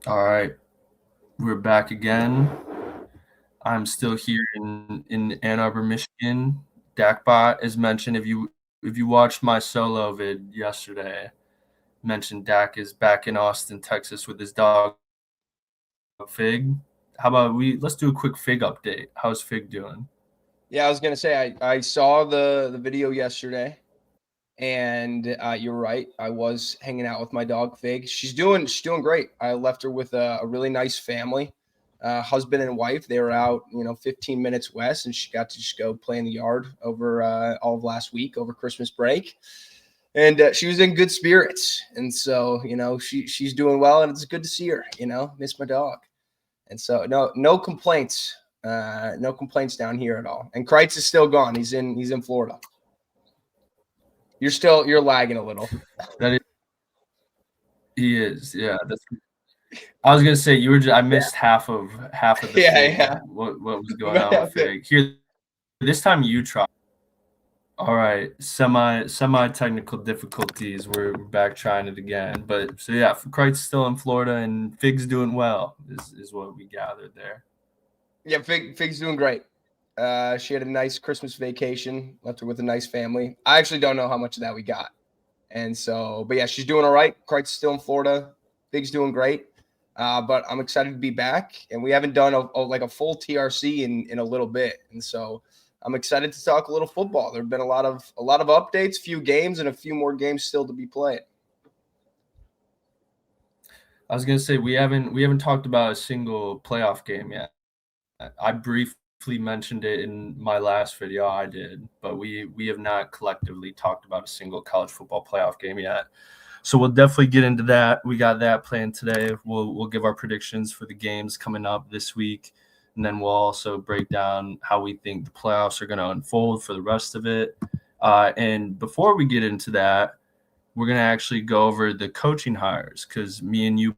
All right, we're back again. I'm still here in Ann Arbor, Michigan. Dakbot, as mentioned, if you watched my solo vid yesterday, mentioned Dak is back in Austin, Texas with his dog Fig. How about let's do a quick Fig update. How's Fig doing? Yeah, I was gonna say I saw the video yesterday, and you're right. I was hanging out with my dog Fig. She's doing great. I left her with a really nice family, husband and wife. They were out, 15 minutes west, and she got to just go play in the yard over all of last week over Christmas break. And she was in good spirits, and so she's doing well, and it's good to see her. Miss my dog. And so no complaints. No complaints down here at all. And Kreitz is still gone. He's in Florida. You're lagging a little. That is, he is, yeah. I was gonna say I missed half of the Yeah, Fig. yeah. What was You going might on have with to. Fig? Here, this time you try. All right, semi technical difficulties. We're back trying it again, but so yeah, Kreit's still in Florida and Fig's doing well. Is what we gathered there. Yeah, Fig's doing great. She had a nice Christmas vacation. Left her with a nice family. I actually don't know how much of that we got. And so, but yeah, she's doing all right. Kreitz is still in Florida. Fig's doing great. But I'm excited to be back. And we haven't done like a full TRC in a little bit. And so I'm excited to talk a little football. There have been a lot of updates, few games, and a few more games still to be played. I was gonna say we haven't talked about a single playoff game yet. I briefly mentioned it in my last video. I did, but we have not collectively talked about a single college football playoff game yet. So we'll definitely get into that. We got that planned today. We'll give our predictions for the games coming up this week, and then we'll also break down how we think the playoffs are going to unfold for the rest of it. And before we get into that, we're going to actually go over the coaching hires because me and you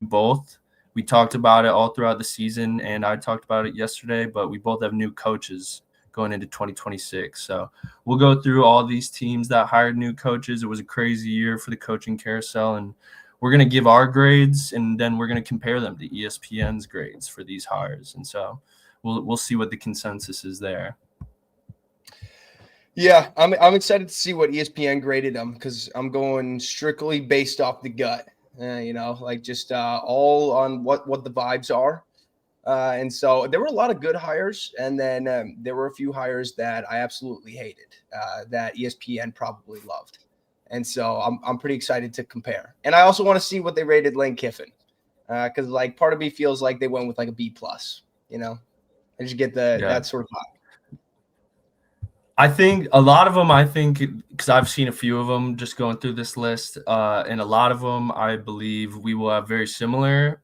both we talked about it all throughout the season, and I talked about it yesterday. But we both have new coaches going into 2026. So we'll go through all these teams that hired new coaches. It was a crazy year for the coaching carousel, and we're going to give our grades, and then we're going to compare them to ESPN's grades for these hires. And so we'll see what the consensus is there. Yeah, I'm excited to see what ESPN graded them because I'm going strictly based off the gut. Like just all on what the vibes are. And so there were a lot of good hires, and then there were a few hires that I absolutely hated that ESPN probably loved. And so I'm pretty excited to compare. And I also want to see what they rated Lane Kiffin because like part of me feels like they went with like a B plus. I just get Yeah. that sort of vibe. I think a lot of them, because I've seen a few of them just going through this list, and a lot of them, I believe we will have very similar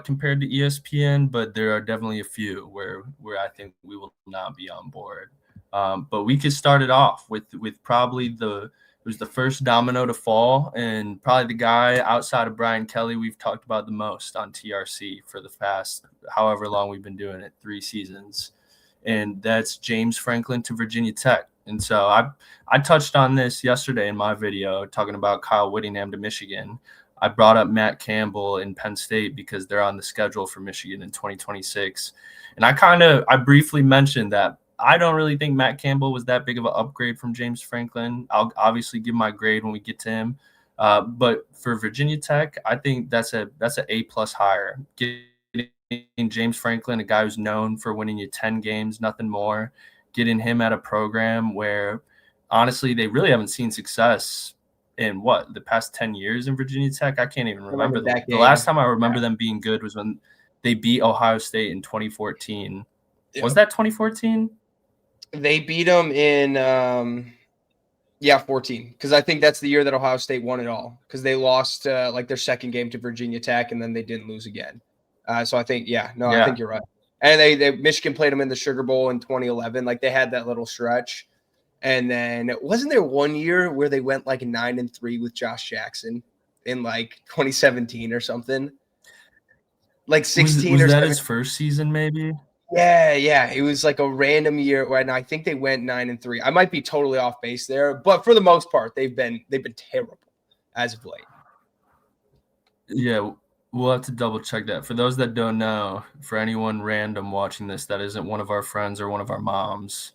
compared to ESPN, but there are definitely a few where I think we will not be on board. But we could start it off with probably it was the first domino to fall, and probably the guy outside of Brian Kelly we've talked about the most on TRC for the past however long we've been doing it, 3 seasons, and that's James Franklin to Virginia Tech. And so I touched on this yesterday in my video talking about Kyle Whittingham to Michigan. I brought up Matt Campbell in Penn State because they're on the schedule for Michigan in 2026. And I briefly mentioned that I don't really think Matt Campbell was that big of an upgrade from James Franklin. I'll obviously give my grade when we get to him. But for Virginia Tech, I think that's a A+ hire. James Franklin, a guy who's known for winning you 10 games, nothing more, getting him at a program where honestly they really haven't seen success in the past 10 years in Virginia Tech. I can't even I remember remember that the last game. time I remember Yeah. them being good was when they beat Ohio State in 2014. Was Yep. that 2014? They beat them in 14 because I think that's the year that Ohio State won it all because they lost like their second game to Virginia Tech and then they didn't lose again. So I think I Yeah. think you're right. And they Michigan played them in the Sugar Bowl in 2011. Like they had that little stretch, and then wasn't there one year where they went like 9-3 with Josh Jackson in like 2017 or something, like Was 16 was or that his 17. first season maybe? Yeah, yeah. It was like a random year when I think they went 9-3. I might be totally off base there, but for the most part, they've been terrible as of late. Yeah. We'll have to double check that. For those that don't know, for anyone random watching this that isn't one of our friends or one of our moms,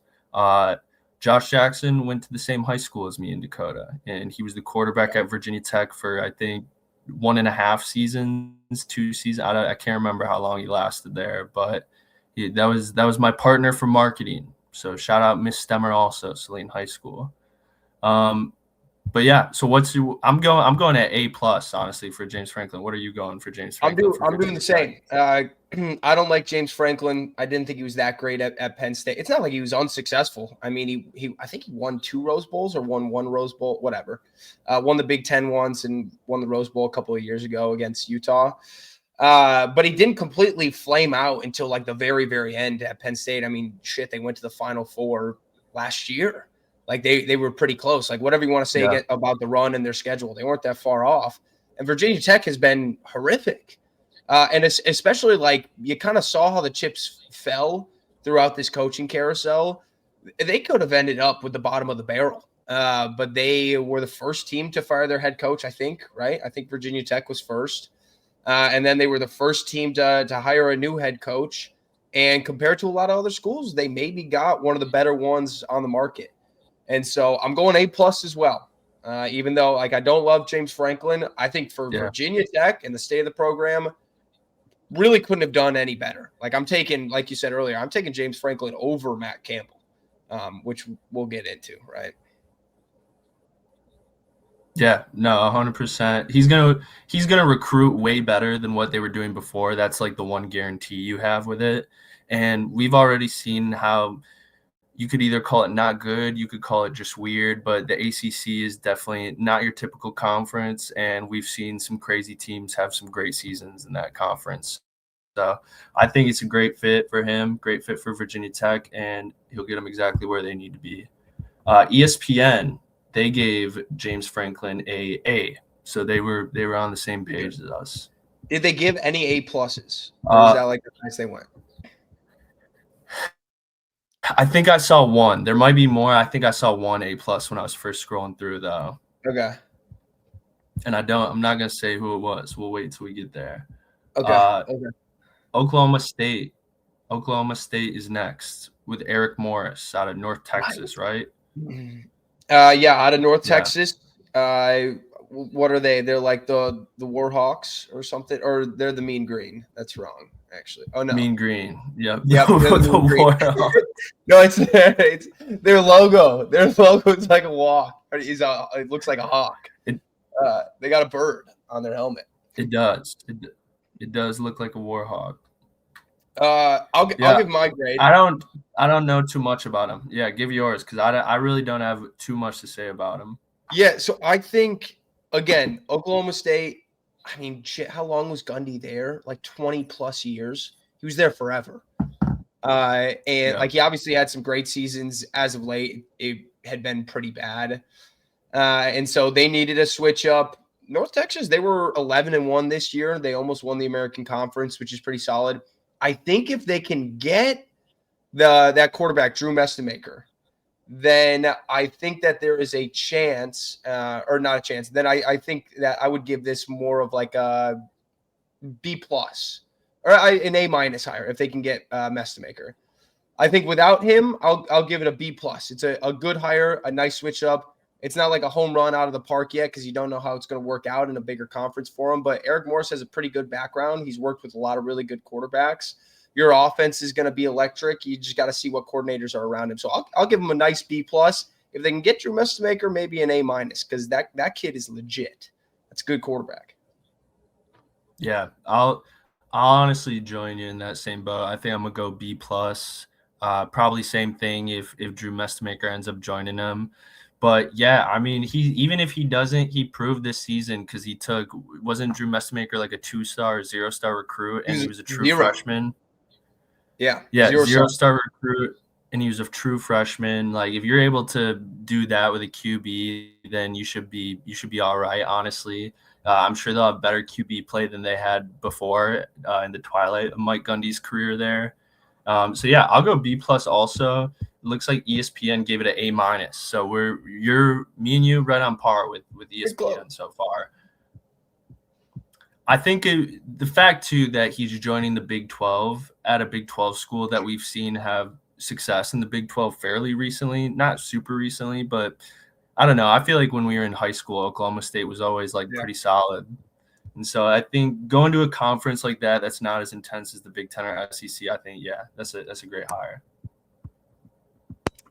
Josh Jackson went to the same high school as me in Dakota, and he was the quarterback at Virginia Tech for, I think, 1.5 seasons, 2 seasons. I can't remember how long he lasted there, but that was my partner for marketing. So shout out Miss Stemmer also, Saline High School. But yeah, so I'm going at A plus, honestly, for James Franklin. What are you going for James Franklin? I'm doing the same. I don't like James Franklin. I didn't think he was that great at Penn State. It's not like he was unsuccessful. I mean, he I think he won 2 Rose Bowls or won 1 Rose Bowl, whatever. Won the Big Ten once and won the Rose Bowl a couple of years ago against Utah. But he didn't completely flame out until like the very, very end at Penn State. I mean, shit, they went to the Final Four last year. Like they were pretty close. Like whatever you want to say about the run and their schedule, they weren't that far off. And Virginia Tech has been horrific. And it's especially like you kind of saw how the chips fell throughout this coaching carousel. They could have ended up with the bottom of the barrel. But they were the first team to fire their head coach, I think, right? I think Virginia Tech was first. And then they were the first team to hire a new head coach. And compared to a lot of other schools, they maybe got one of the better ones on the market. And so I'm going A plus as well. Even though like I don't love James Franklin, I think for Virginia Tech and the state of the program, really couldn't have done any better. Like I'm taking, like you said earlier, I'm taking James Franklin over Matt Campbell, which we'll get into, right? Yeah, no, 100%. He's gonna recruit way better than what they were doing before. That's like the one guarantee you have with it. And we've already seen how you could either call it not good, you could call it just weird, but the ACC is definitely not your typical conference, and we've seen some crazy teams have some great seasons in that conference. So I think it's a great fit for him, great fit for Virginia Tech, and he'll get them exactly where they need to be. ESPN, they gave James Franklin a A, so they were on the same page as us. Did they give any A pluses, or is that like the highest they went? I think I saw one. There might be more. I think I saw 1 A plus when I was first scrolling through, though. Okay. And I'm not gonna say who it was. We'll wait till we get there. Okay. Oklahoma State. Oklahoma State is next with Eric Morris out of North Texas, right? Yeah, out of North Texas. What are they? They're like the Warhawks or something, or they're the Mean Green. That's wrong, actually. Oh no, Mean Green. Yep. Yep. The no, it's their logo. Their logo is like a walk. It looks like a hawk. They got a bird on their helmet. It does. It does look like a warhawk. I'll give my grade. I don't know too much about him. Yeah, give yours because I really don't have too much to say about him. Yeah, so I think again, Oklahoma State. I mean, shit, how long was Gundy there? Like 20 plus years. He was there forever. Like he obviously had some great seasons as of late. It had been pretty bad. And so they needed a switch up. North Texas, they were 11-1 this year. They almost won the American Conference, which is pretty solid. I think if they can get that quarterback, Drew Mestemaker, then I think that there is a chance, or not a chance. Then I think that I would give this more of like a B plus or an A minus higher if they can get Mestemaker. I think without him, I'll give it a B plus. It's a good hire, a nice switch up. It's not like a home run out of the park yet because you don't know how it's going to work out in a bigger conference for him. But Eric Morris has a pretty good background. He's worked with a lot of really good quarterbacks. Your offense is going to be electric. You just got to see what coordinators are around him. So I'll give him a nice B plus. If they can get Drew Mestemaker, maybe an A minus because that kid is legit. That's a good quarterback. Yeah, I'll honestly join you in that same boat. I think I'm gonna go B plus. Probably same thing if Drew Mestemaker ends up joining him. But yeah, I mean, even if he doesn't, he proved this season because wasn't Drew Mestemaker like a 2-star, 0-star recruit, and he was a true freshman. Yeah, 0-star recruit, and he was a true freshman. Like if you're able to do that with a QB, then you should be all right. Honestly, I'm sure they'll have better QB play than they had before in the twilight of Mike Gundy's career there. So yeah, I'll go B plus also. It looks like ESPN gave it an A minus. So me and you right on par with ESPN so far. I think the fact too that he's joining the Big 12 at a Big 12 school that we've seen have success in the Big 12 fairly recently, not super recently, but I don't know. I feel like when we were in high school, Oklahoma State was always like pretty solid. And so I think going to a conference like that that's not as intense as the Big 10 or SEC, I think, yeah, that's a great hire.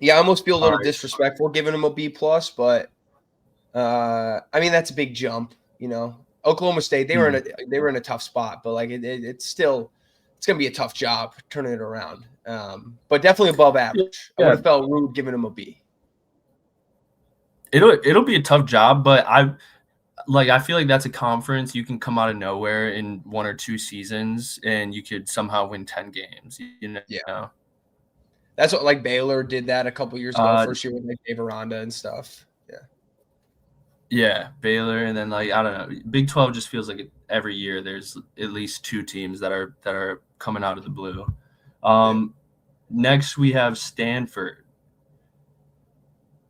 Yeah, I almost feel a little disrespectful giving him a B+, but I mean that's a big jump, you know. Oklahoma State, they were in a tough spot, but like it's still gonna be a tough job turning it around. But definitely above average. Yeah. I would have felt rude giving him a B. It'll be a tough job, but I feel like that's a conference you can come out of nowhere in 1 or 2 seasons and you could somehow win 10 games. You know? Yeah. That's what like Baylor did that a couple years ago, first year with like Dave Aranda and stuff. Yeah, Baylor, and then like I don't know, Big 12 just feels like every year there's at least 2 teams that are coming out of the blue. Next we have Stanford,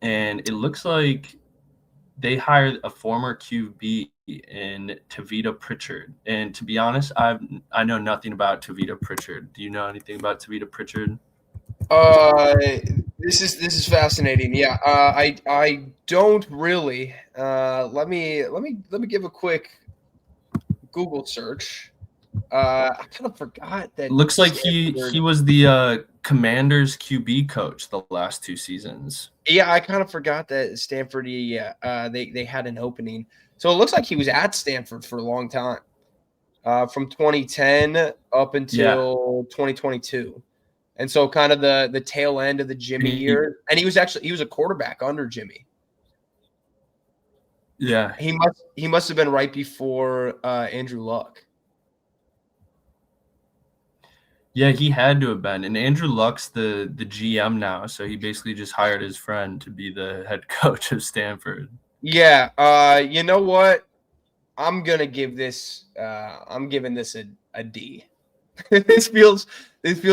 and it looks like they hired a former QB in Tavita Pritchard. And to be honest, I know nothing about Tavita Pritchard. Do you know anything about Tavita Pritchard? This is fascinating. Yeah, I don't really. Let me give a quick Google search. I kind of forgot that. Looks like he was the Commanders QB coach the last 2 seasons. Yeah, I kind of forgot that Stanford. Yeah, they had an opening, so it looks like he was at Stanford for a long time, from 2010 up until 2022. And so kind of the tail end of the Jimmy year. And he was a quarterback under Jimmy. Yeah. He must have been right before Andrew Luck. Yeah, he had to have been. And Andrew Luck's the GM now, so he basically just hired his friend to be the head coach of Stanford. Yeah. You know what? I'm gonna give this I'm giving this a D. This feels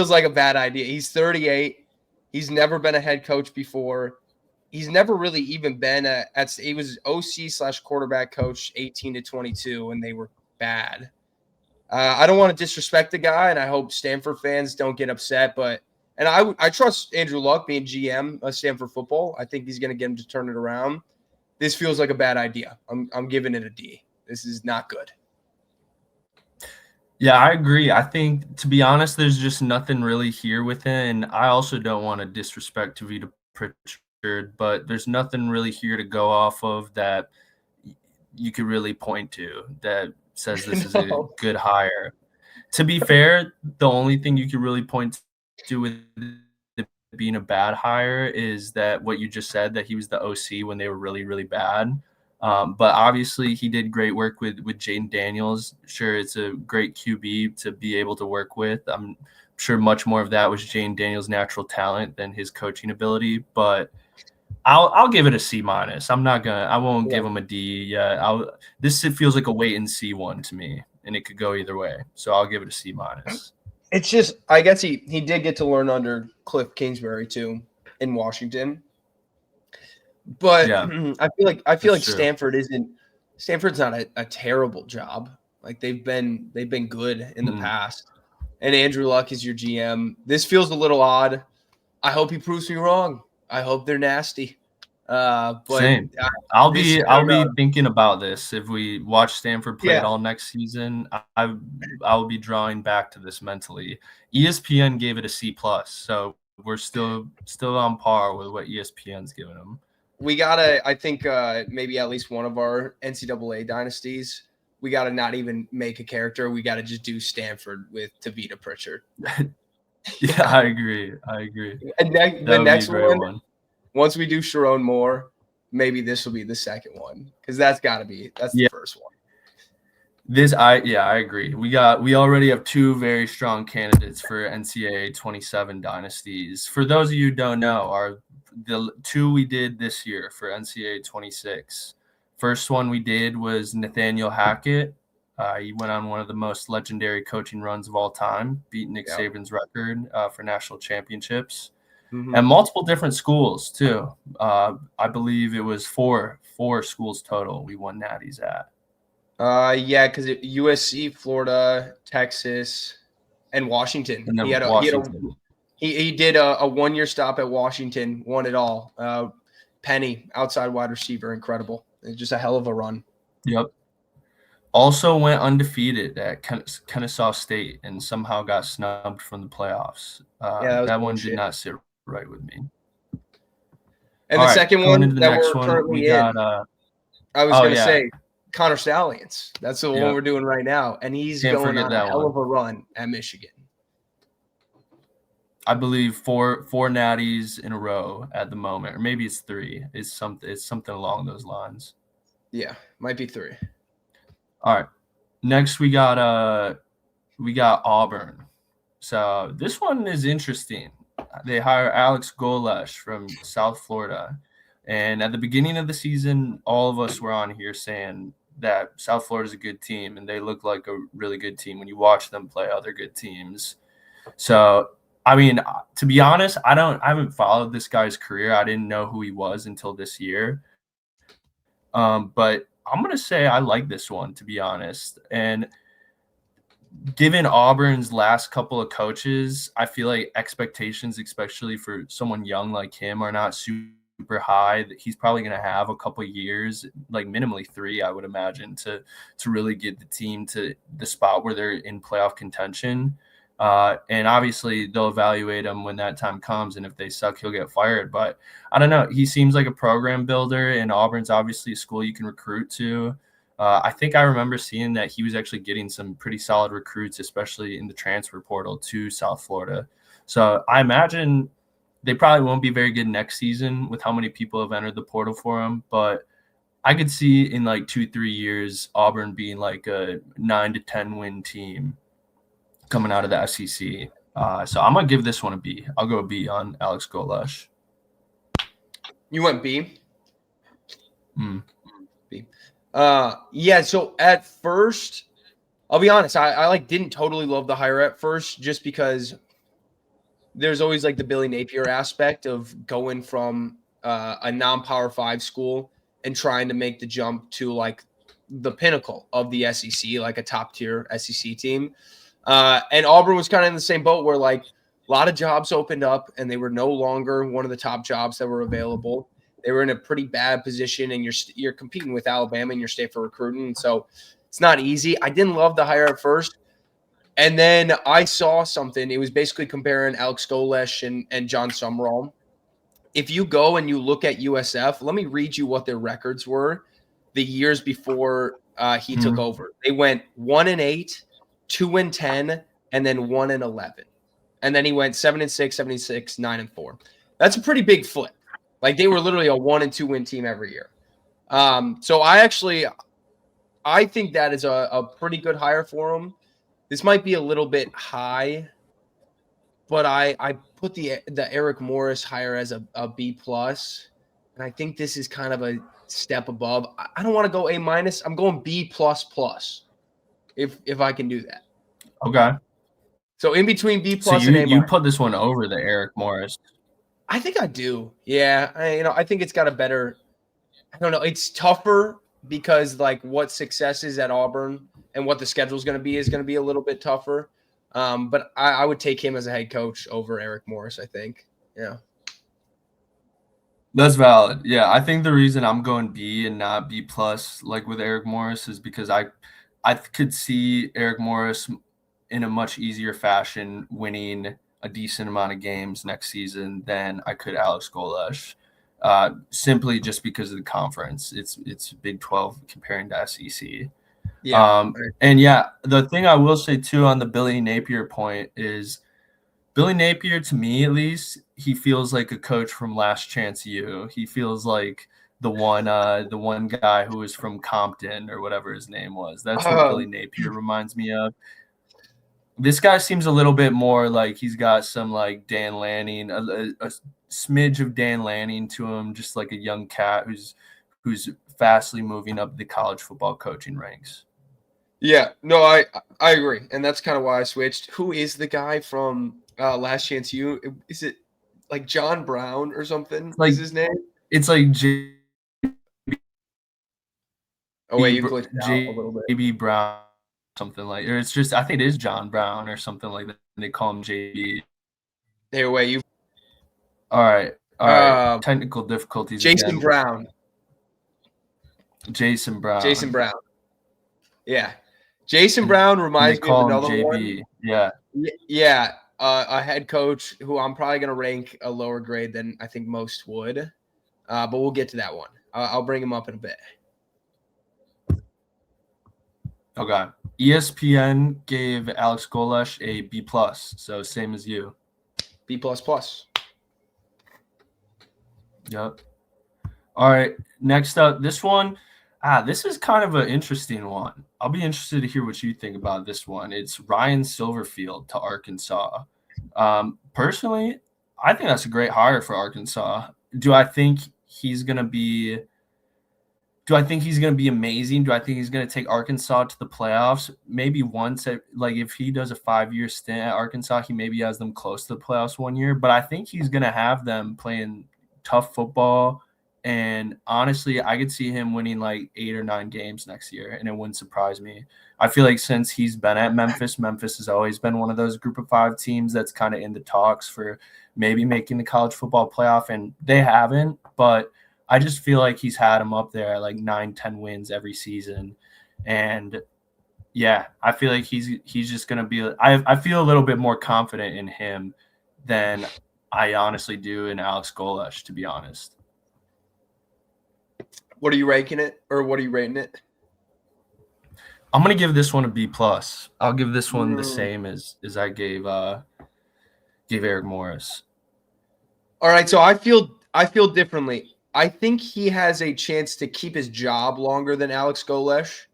like a bad idea. He's 38. He's never been a head coach before. He's never really even been he was OC / quarterback coach 18 to 22, and they were bad. I don't want to disrespect the guy, and I hope Stanford fans don't get upset. And I trust Andrew Luck being GM of Stanford football. I think he's going to get him to turn it around. This feels like a bad idea. I'm giving it a D. This is not good. Yeah, I agree. I think, to be honest, there's just nothing really here with it. And I also don't want to disrespect Tavita Pritchard, but there's nothing really here to go off of that you could really point to that says this is a good hire. To be fair, the only thing you could really point to with it being a bad hire is that what you just said, that he was the OC when they were really, really bad. But obviously he did great work with Jaden Daniels. Sure, it's a great QB to be able to work with. I'm sure much more of that was Jaden Daniels' natural talent than his coaching ability. But I'll give it a C-. I won't give him a D yet. This feels like a wait and see one to me, and it could go either way. So I'll give it a C-. It's just, I guess he did get to learn under Cliff Kingsbury too in Washington. But yeah. I feel like Stanford's not a terrible job. Like they've been good in the past. And Andrew Luck is your GM. This feels a little odd. I hope he proves me wrong. I hope they're nasty. But same. I'll be thinking about this if we watch Stanford play it all next season. I'll be drawing back to this mentally. ESPN gave it a C+, so we're still on par with what ESPN's giving them. We gotta, I think, maybe at least one of our NCAA dynasties, we gotta not even make a character. We gotta just do Stanford with Tavita Pritchard. Yeah, I agree. And the next one, once we do Sharon Moore, maybe this will be the second one, because that's the first one. I agree. We already have 2 very strong candidates for NCAA 27 dynasties. For those of you who don't know, the 2 we did this year for NCAA 26. First one we did was Nathaniel Hackett. He went on one of the most legendary coaching runs of all time, beat Nick Saban's record for national championships. And multiple different schools too. I believe it was four schools total we won natties at. Yeah, because USC, Florida, Texas, and Washington. And He then had a Washington. he did a 1-year stop at Washington, won it all. Penny, outside wide receiver, incredible. It's just a hell of a run. Yep. Also went undefeated at Kennesaw State and somehow got snubbed from the playoffs. Yeah, That one did bullshit. not sit right with me. And All the right, second going one into the that next we're one, we currently got in, I was oh gonna yeah, say Connor Stallions. That's the one yep. we're doing right now, and he's Can't going forget on a that hell one. of a run at Michigan. I believe four natties in a row at the moment, or maybe it's 3. It's something along those lines. Yeah, might be 3. All right. Next we got Auburn. So this one is interesting. They hire Alex Golesh from South Florida. And at the beginning of the season, all of us were on here saying that South Florida is a good team, and they look like a really good team when you watch them play other good teams. So, I mean, to be honest, I haven't followed this guy's career. I didn't know who he was until this year. But I'm gonna say I like this one, to be honest. And given Auburn's last couple of coaches, I feel like expectations, especially for someone young like him, are not super high. He's probably going to have a couple of years, like minimally 3, I would imagine, to really get the team to the spot where they're in playoff contention. And obviously, they'll evaluate him when that time comes, and if they suck, he'll get fired. But I don't know. He seems like a program builder, and Auburn's obviously a school you can recruit to. I think I remember seeing that he was actually getting some pretty solid recruits, especially in the transfer portal to South Florida. So I imagine they probably won't be very good next season with how many people have entered the portal for him. But I could see in like 2-3 years, Auburn being like a 9 to 10 win team coming out of the SEC. So I'm going to give this one a B. I'll go a B on Alex Golesh. You went B? B. Yeah, so at first, I'll be honest, I didn't totally love the hire at first, just because there's always like the Billy Napier aspect of going from a non-power 5 school and trying to make the jump to like the pinnacle of the SEC, like a top tier SEC team. And Auburn was kind of in the same boat where like a lot of jobs opened up and they were no longer one of the top jobs that were available. They were in a pretty bad position, and you're competing with Alabama in your state for recruiting. And so it's not easy. I didn't love the hire at first. And then I saw something. It was basically comparing Alex Golesh and John Summerall. If you go and you look at USF, let me read you what their records were the years before he took over. They went 1-8, 2-10, and then 1-11. And then he went 7-6, 7-6, 9-4. That's a pretty big flip. Like they were literally a 1-2 win team every year. So I think that is a pretty good hire for him. This might be a little bit high, but I put the Eric Morris hire as a B plus, and I think this is kind of a step above. I don't want to go A minus. I'm going B plus plus, if I can do that. Okay. So in between B So plus and A minus. you put this one over the Eric Morris. I think I do. Yeah, I think it's got a better. I don't know. It's tougher because like what success is at Auburn and what the schedule is going to be a little bit tougher. But I would take him as a head coach over Eric Morris, I think. Yeah. That's valid. Yeah, I think the reason I'm going B and not B plus, like with Eric Morris, is because I could see Eric Morris in a much easier fashion winning a decent amount of games next season than I could Alex Golesh. Simply just because of the conference. It's Big 12 comparing to SEC. Yeah. And yeah, the thing I will say too on the Billy Napier point is Billy Napier, to me at least, he feels like a coach from Last Chance U. He feels like the one guy who was from Compton or whatever his name was. That's what Billy Napier reminds me of. This guy seems a little bit more like he's got some like Dan Lanning, a smidge of Dan Lanning to him, just like a young cat who's fastly moving up the college football coaching ranks. Yeah, no, I agree, and that's kind of why I switched. Who is the guy from Last Chance U? Is it like John Brown or something? Like, is his name? It's like Oh wait, you glitched out a little bit. JB Brown, something like, or it's just I think it is John Brown or something like that. And they call him JB. Hey, wait, you. All right. Technical difficulties Jason again. Brown. Jason Brown. Jason Brown. Yeah, Jason Brown reminds me of another one. Yeah. Yeah, a head coach who I'm probably going to rank a lower grade than I think most would. But we'll get to that one. I'll bring him up in a bit. Okay. ESPN gave Alex Golesh a B+, so same as you. B++. Yep. All right. Next up, this one. This is kind of an interesting one. I'll be interested to hear what you think about this one. It's Ryan Silverfield to Arkansas. Personally, I think that's a great hire for Arkansas. Do I think he's going to be amazing? Do I think he's going to take Arkansas to the playoffs? Maybe once, if he does a 5-year stint at Arkansas, he maybe has them close to the playoffs one year. But I think he's going to have them playing tough football. And honestly, I could see him winning like 8 or 9 games next year, and it wouldn't surprise me. I feel like since he's been at Memphis has always been one of those group of 5 teams that's kind of in the talks for maybe making the college football playoff, and they haven't. But I just feel like he's had him up there like 9-10 wins every season. And yeah, I feel like he's just going to be – I feel a little bit more confident in him than I honestly do in Alex Golesh, to be honest. What are you ranking it, or what are you rating it? I'm gonna give this one a B+. I'll give this one the same as I gave Eric Morris. All right, so I feel differently. I think he has a chance to keep his job longer than Alex Golesh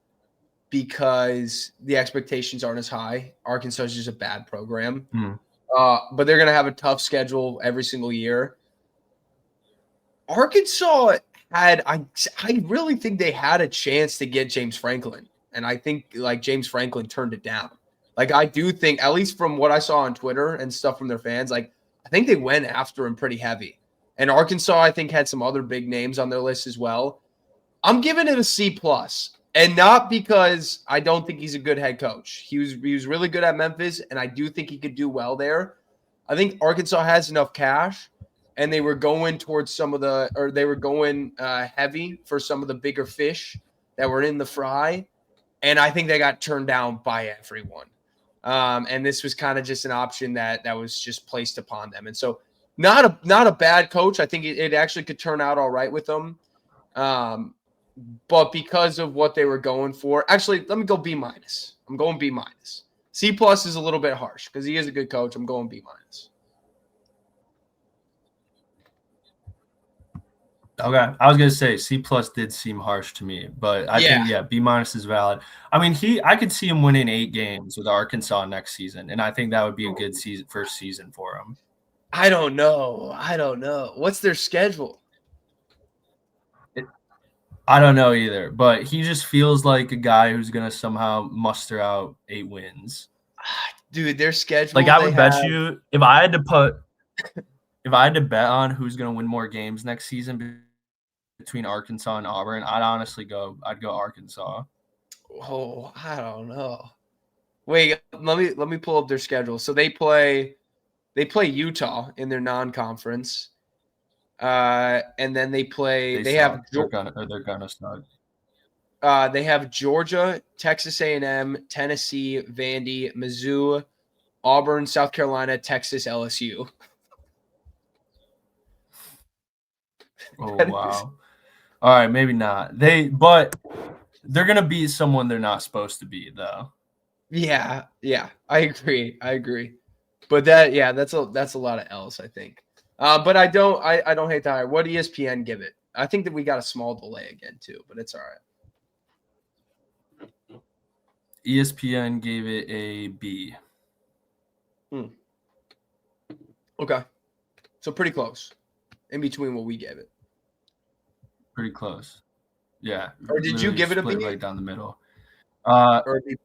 because the expectations aren't as high. Arkansas is just a bad program, but they're gonna have a tough schedule every single year. Arkansas I really think they had a chance to get James Franklin. And I think James Franklin turned it down. I do think, at least from what I saw on Twitter and stuff from their fans, I think they went after him pretty heavy. And Arkansas, I think, had some other big names on their list as well. I'm giving it a C+. And not because I don't think he's a good head coach. He was really good at Memphis, and I do think he could do well there. I think Arkansas has enough cash. And they were going towards they were going heavy for some of the bigger fish that were in the fry. And I think they got turned down by everyone. And this was kind of just an option that was just placed upon them. And so not a bad coach. I think it actually could turn out all right with them. But because of what they were going for, actually, let me go B-. I'm going B-. C+ is a little bit harsh because he is a good coach. I'm going B-. Okay, I was gonna say C+ did seem harsh to me, but I think B- is valid. I mean, I could see him winning 8 games with Arkansas next season, and I think that would be a good first season for him. I don't know. What's their schedule? I don't know either, but he just feels like a guy who's gonna somehow muster out 8 wins. Dude, their schedule. I would bet you if I had to bet on who's gonna win more games next season between Arkansas and Auburn, I'd go Arkansas. Oh, I don't know. Wait, let me pull up their schedule. So they play Utah in their non-conference, and then they're gonna start. They have Georgia, Texas A&M, Tennessee, Vandy, Mizzou, Auburn, South Carolina, Texas, LSU. Oh wow. All right, maybe not. But they're gonna be someone they're not supposed to be, though. Yeah, I agree. But that's a lot of L's, I think. But I don't hate the hire. What ESPN give it? I think that we got a small delay again too, but it's all right. ESPN gave it a B. Okay, so pretty close, in between what we gave it. Pretty close. Yeah. Or did you give it a B? Right down the middle. Or a B+.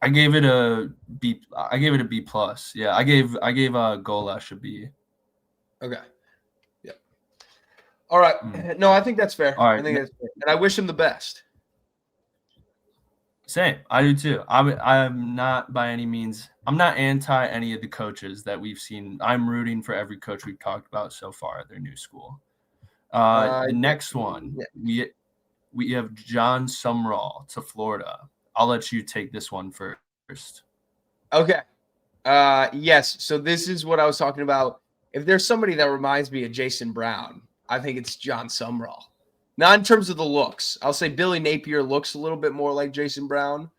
I gave it a B. I gave it a B+. Yeah, I gave Golesh a B. Okay. Yeah. All right. No, I think that's fair. All right. I think that's fair. And I wish him the best. Same. I do too. I'm not by any means. I'm not anti any of the coaches that we've seen. I'm rooting for every coach we've talked about so far at their new school. The next one, we have John Sumrall to Florida. I'll let you take this one first. Okay. Yes. So this is what I was talking about. If there's somebody that reminds me of Jason Brown, I think it's John Sumrall. Not in terms of the looks. I'll say Billy Napier looks a little bit more like Jason Brown,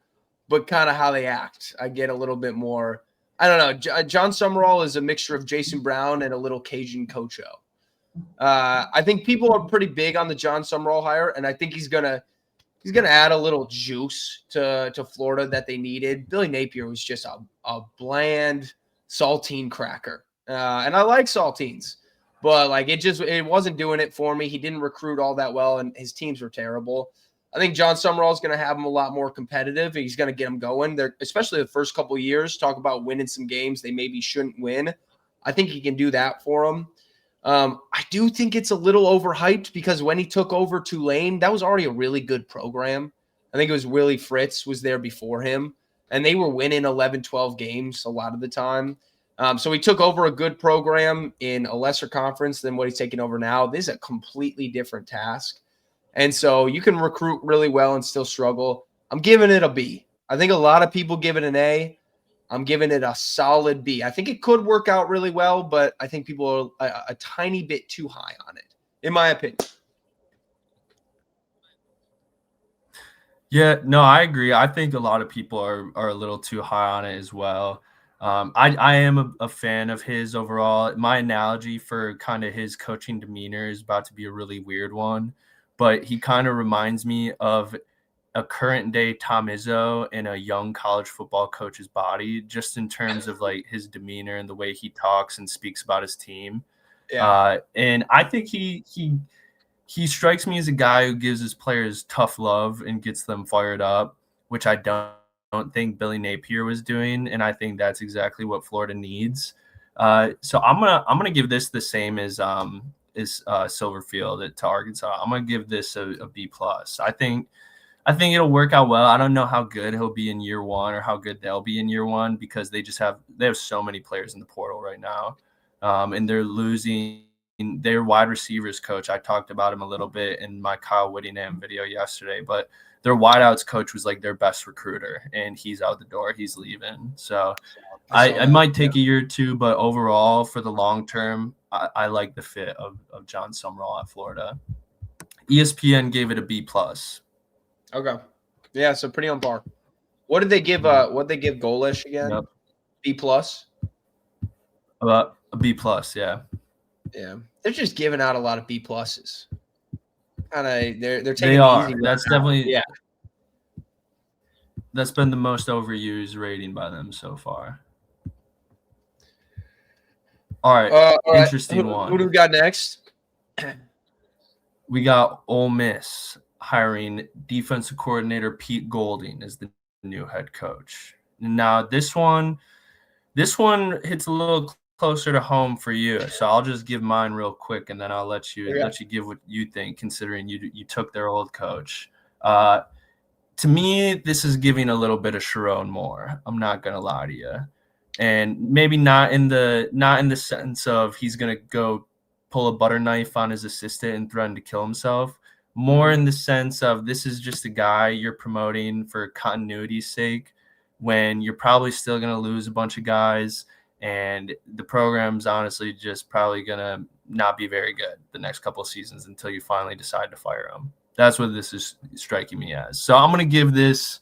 but kind of how they act. I get a little bit more. I don't know. John Sumrall is a mixture of Jason Brown and a little Cajun Cocho. I think people are pretty big on the John Sumrall hire, and I think he's gonna add a little juice to Florida that they needed. Billy Napier was just a bland saltine cracker, and I like saltines, but like it wasn't doing it for me. He didn't recruit all that well, and his teams were terrible. I think John Sumrall is going to have them a lot more competitive. He's going to get them going. They're especially the first couple of years. Talk about winning some games they maybe shouldn't win. I think he can do that for them. I do think it's a little overhyped because when he took over Tulane, that was already a really good program. I think it was Willie Fritz was there before him, and they were winning 11, 12 games a lot of the time. So he took over a good program in a lesser conference than what he's taking over now. This is a completely different task. And so you can recruit really well and still struggle. I'm giving it a B. I think a lot of people give it an A. I'm giving it a solid B. I think it could work out really well, but I think people are a tiny bit too high on it, in my opinion. Yeah, no, I agree. I think a lot of people are a little too high on it as well. I am a fan of his overall. My analogy for kind of his coaching demeanor is about to be a really weird one, but he kind of reminds me of a current day Tom Izzo in a young college football coach's body, just in terms of like his demeanor and the way he talks and speaks about his team. Yeah. And I think he strikes me as a guy who gives his players tough love and gets them fired up, which I don't think Billy Napier was doing, and I think that's exactly what Florida needs. So I'm gonna give this the same as Silverfield to Arkansas. I'm gonna give this a B plus. I think it'll work out well. I don't know how good he'll be in year one or how good they'll be in year one because they have so many players in the portal right now, and they're losing their wide receivers coach. I talked about him a little bit in my Kyle Whittingham video yesterday, but their wideouts coach was like their best recruiter, and he's out the door. He's leaving. So I might take a year or two, but overall for the long term, I like the fit of John Sumrall at Florida. ESPN gave it a B plus. Okay. Yeah, so pretty on par. What did they give Golish again? Yep. B plus? A B plus, yeah. Yeah. They're just giving out a lot of B pluses. Kind of they're taking they are. Easy That's definitely yeah. That's been the most overused rating by them so far. All right. Interesting one. Who do we got next? We got Ole Miss hiring defensive coordinator Pete Golding as the new head coach. Now this one hits a little closer to home for you, so I'll just give mine real quick, and then I'll let you give what you think, considering you took their old coach. To me, this is giving a little bit of Sharon Moore. I'm not gonna lie to you, and maybe not in the sense of he's gonna go pull a butter knife on his assistant and threaten to kill himself. More in the sense of this is just a guy you're promoting for continuity's sake when you're probably still going to lose a bunch of guys, and the program's honestly just probably going to not be very good the next couple of seasons until you finally decide to fire him. That's what this is striking me as. So I'm going to give this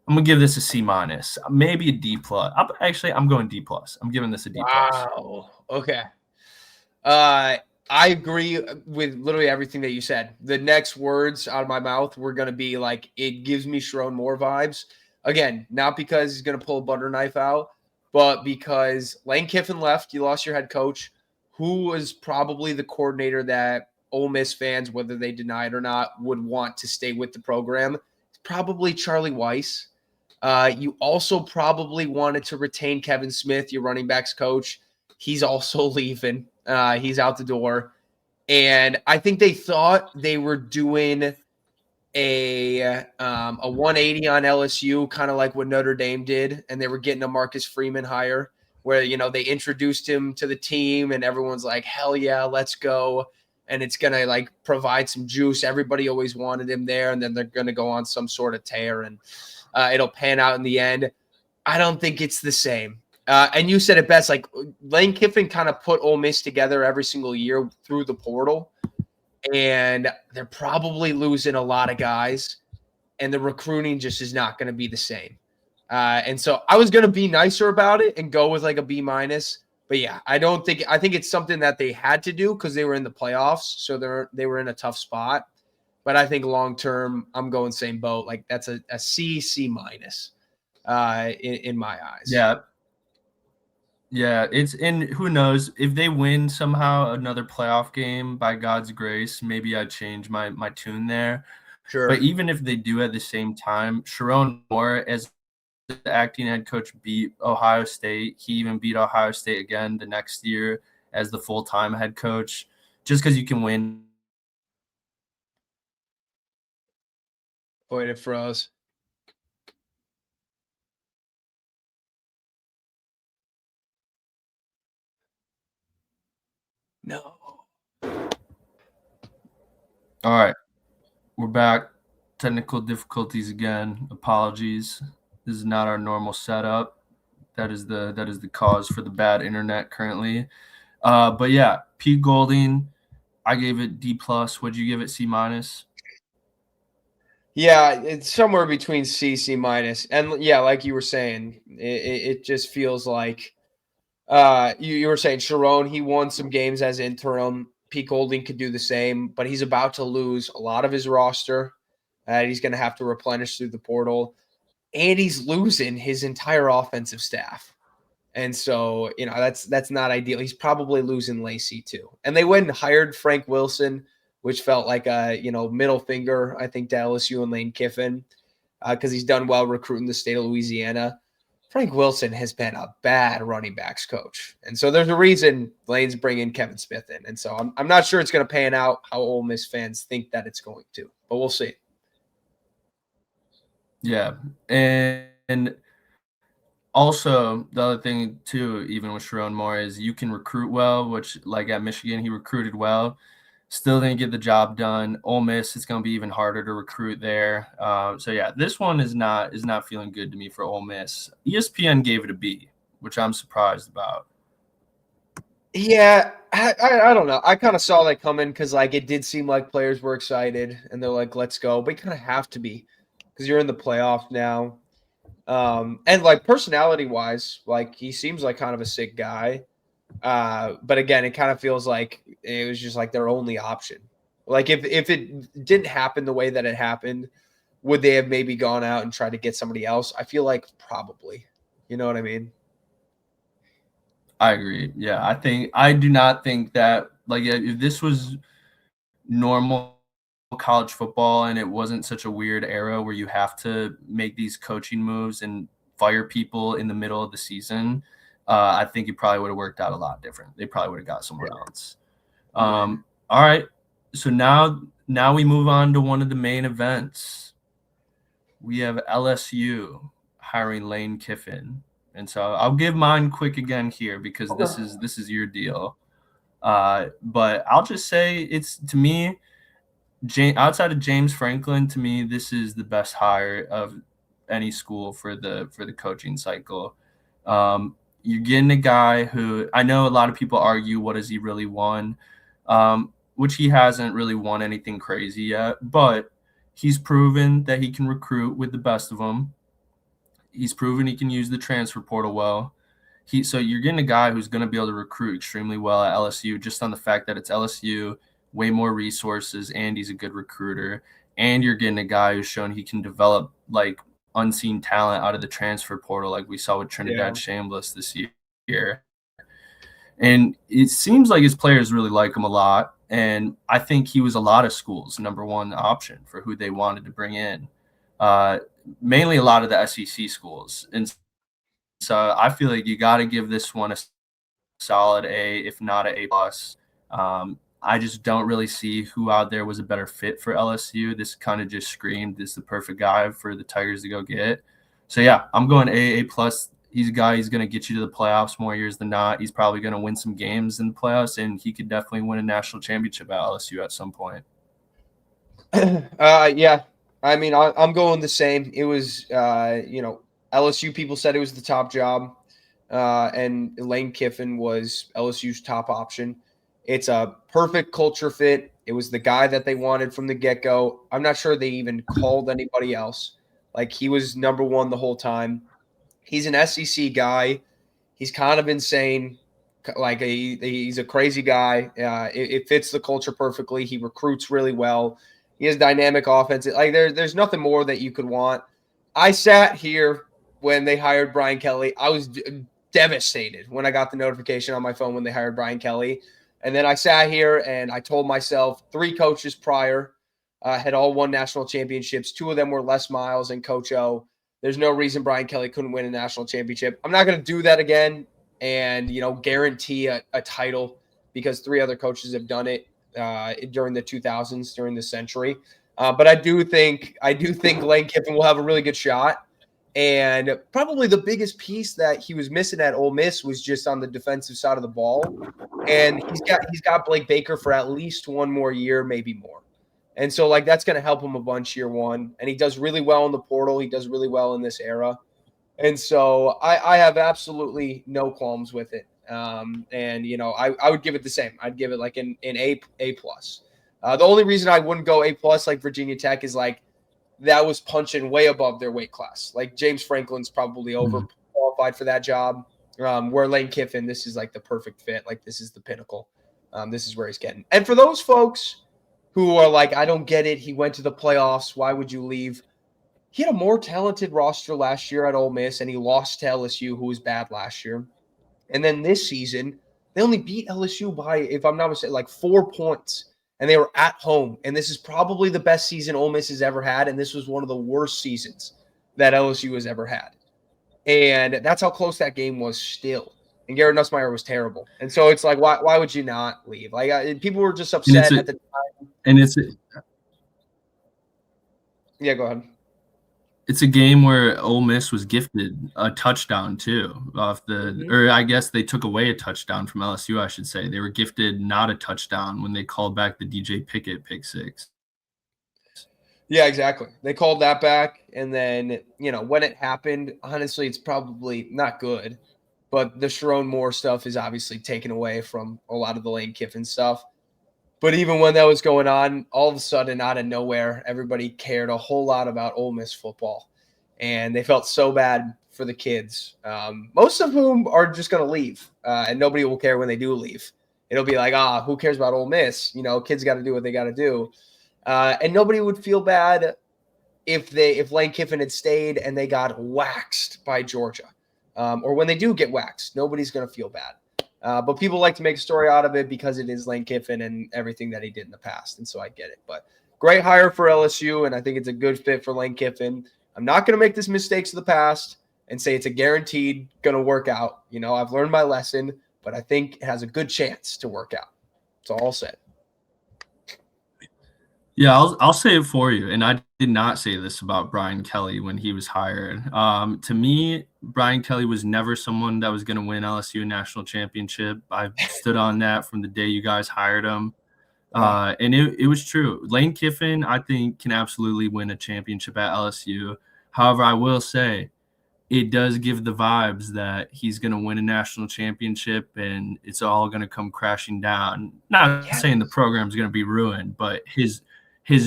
a C minus, maybe a D plus. I'm going D plus. I'm giving this a D plus. Wow. Okay. I agree with literally everything that you said. The next words out of my mouth were going to be like, it gives me Sharon Moore vibes. Again, not because he's going to pull a butter knife out, but because Lane Kiffin left, you lost your head coach, who was probably the coordinator that Ole Miss fans, whether they deny it or not, would want to stay with the program. It's probably Charlie Weiss. You also probably wanted to retain Kevin Smith, your running backs coach. He's also leaving. He's out the door. And I think they thought they were doing a 180 on LSU, kind of like what Notre Dame did, and they were getting a Marcus Freeman hire, where they introduced him to the team, and everyone's like, "Hell yeah, let's go!" And it's gonna like provide some juice. Everybody always wanted him there, and then they're gonna go on some sort of tear, and it'll pan out in the end. I don't think it's the same. And you said it best. Like Lane Kiffin kind of put Ole Miss together every single year through the portal, and they're probably losing a lot of guys, and the recruiting just is not going to be the same. And so I was going to be nicer about it and go with like a B minus. But yeah, I think it's something that they had to do because they were in the playoffs, so they were in a tough spot. But I think long term, I'm going same boat. Like that's a C minus in my eyes. Yeah. Yeah, it's and who knows if they win somehow another playoff game by God's grace, maybe I change my tune there. Sure. But even if they do at the same time, Sharon Moore as the acting head coach beat Ohio State. He even beat Ohio State again the next year as the full-time head coach. Just because you can win. Boy, it froze. No. All right, we're back. Technical difficulties again. Apologies. This is not our normal setup. That is the cause for the bad internet currently. But yeah, Pete Golding, I gave it D plus. Would you give it C minus? Yeah, it's somewhere between C minus, and yeah, like you were saying, it just feels like you were saying Sharon, he won some games as interim. Pete Golding could do the same, but he's about to lose a lot of his roster. He's going to have to replenish through the portal, and he's losing his entire offensive staff. And so, that's not ideal. He's probably losing Lacey too. And they went and hired Frank Wilson, which felt like a, middle finger, I think, to LSU and Lane Kiffin, because he's done well recruiting the state of Louisiana. Frank Wilson has been a bad running backs coach. And so there's a reason Lane's bringing Kevin Smith in. And so I'm not sure it's going to pan out how Ole Miss fans think that it's going to, but we'll see. Yeah. And also, the other thing, too, even with Sharon Moore, is you can recruit well, which, like at Michigan, he recruited well. Still didn't get the job done. Ole Miss, it's going to be even harder to recruit there. So, yeah, this one is not feeling good to me for Ole Miss. ESPN gave it a B, which I'm surprised about. Yeah, I don't know. I kind of saw that coming because, like, it did seem like players were excited, and they're like, let's go. But you kind of have to be because you're in the playoffs now. And like personality-wise, like he seems like kind of a sick guy. But again, it kind of feels like it was just like their only option. Like if it didn't happen the way that it happened, would they have maybe gone out and tried to get somebody else? I feel like probably. You know what I mean? I agree. Yeah, I do not think that, like, if this was normal college football and it wasn't such a weird era where you have to make these coaching moves and fire people in the middle of the season, I think it probably would have worked out a lot different. They probably would have got someone else. All right. So now we move on to one of the main events. We have LSU hiring Lane Kiffin. And so I'll give mine quick again here because this is your deal. But I'll just say it's, to me, outside of James Franklin, to me, this is the best hire of any school for the coaching cycle. You're getting a guy who, I know a lot of people argue, what has he really won? Which he hasn't really won anything crazy yet, but he's proven that he can recruit with the best of them. He's proven he can use the transfer portal well. So you're getting a guy who's going to be able to recruit extremely well at LSU, just on the fact that it's LSU, way more resources, and he's a good recruiter. And you're getting a guy who's shown he can develop like unseen talent out of the transfer portal, like we saw with Trinidad Chambliss this year. And it seems like his players really like him a lot. And I think he was a lot of schools' number one option for who they wanted to bring in. Mainly a lot of the SEC schools. And so I feel like you got to give this one a solid A, if not an A+. I just don't really see who out there was a better fit for LSU. This kind of just screamed this is the perfect guy for the Tigers to go get. So yeah, I'm going A plus. He's a guy. He's going to get you to the playoffs more years than not. He's probably going to win some games in the playoffs, and he could definitely win a national championship at LSU at some point. Yeah, I mean, I'm going the same. It was, LSU people said it was the top job, and Lane Kiffin was LSU's top option. It's a perfect culture fit. It was the guy that they wanted from the get go. I'm not sure they even called anybody else. Like, he was number one the whole time. He's an SEC guy. He's kind of insane. Like, he's a crazy guy. It fits the culture perfectly. He recruits really well. He has dynamic offense. Like, there's nothing more that you could want. I sat here when they hired Brian Kelly. I was devastated when I got the notification on my phone when they hired Brian Kelly. And then I sat here and I told myself 3 coaches prior had all won national championships. 2 of them were Les Miles and Coach O. There's no reason Brian Kelly couldn't win a national championship. I'm not going to do that again and, guarantee a title because 3 other coaches have done it during the 2000s, during the century. But I do think Lane Kiffin will have a really good shot. And probably the biggest piece that he was missing at Ole Miss was just on the defensive side of the ball. And he's got Blake Baker for at least 1 more year, maybe more. And so, like, that's going to help him a bunch year 1. And he does really well in the portal. He does really well in this era. And so I have absolutely no qualms with it. I would give it the same. I'd give it like an A plus. The only reason I wouldn't go A plus like Virginia Tech is like that was punching way above their weight class. Like James Franklin's probably overqualified for that job. Where Lane Kiffin, this is like the perfect fit. Like this is the pinnacle. This is where he's getting. And for those folks who are like, I don't get it. He went to the playoffs. Why would you leave? He had a more talented roster last year at Ole Miss, and he lost to LSU, who was bad last year. And then this season, they only beat LSU by, if I'm not mistaken, like 4 points. And they were at home. And this is probably the best season Ole Miss has ever had. And this was one of the worst seasons that LSU has ever had. And that's how close that game was still. And Garrett Nussmeier was terrible. And so it's like, why would you not leave? Like people were just upset at the time. And Yeah, go ahead. It's a game where Ole Miss was gifted a touchdown too off the, or I guess they took away a touchdown from LSU. I should say they were gifted not a touchdown when they called back the DJ Pickett pick 6. Yeah, exactly. They called that back, and then when it happened, honestly, it's probably not good. But the Sharon Moore stuff is obviously taken away from a lot of the Lane Kiffin stuff. But even when that was going on, all of a sudden, out of nowhere, everybody cared a whole lot about Ole Miss football. And they felt so bad for the kids, most of whom are just going to leave. And nobody will care when they do leave. It'll be like, who cares about Ole Miss? Kids got to do what they got to do. And nobody would feel bad if Lane Kiffin had stayed and they got waxed by Georgia. Or when they do get waxed, nobody's going to feel bad. But people like to make a story out of it because it is Lane Kiffin and everything that he did in the past. And so I get it. But great hire for LSU, and I think it's a good fit for Lane Kiffin. I'm not going to make the mistakes of the past and say it's a guaranteed going to work out. I've learned my lesson, but I think it has a good chance to work out. That's all I'll say. Yeah, I'll say it for you. And I did not say this about Brian Kelly when he was hired. To me, Brian Kelly was never someone that was going to win LSU a national championship. I stood on that from the day you guys hired him. And it was true. Lane Kiffin, I think, can absolutely win a championship at LSU. However, I will say it does give the vibes that he's going to win a national championship and it's all going to come crashing down. Not saying the program's going to be ruined, but his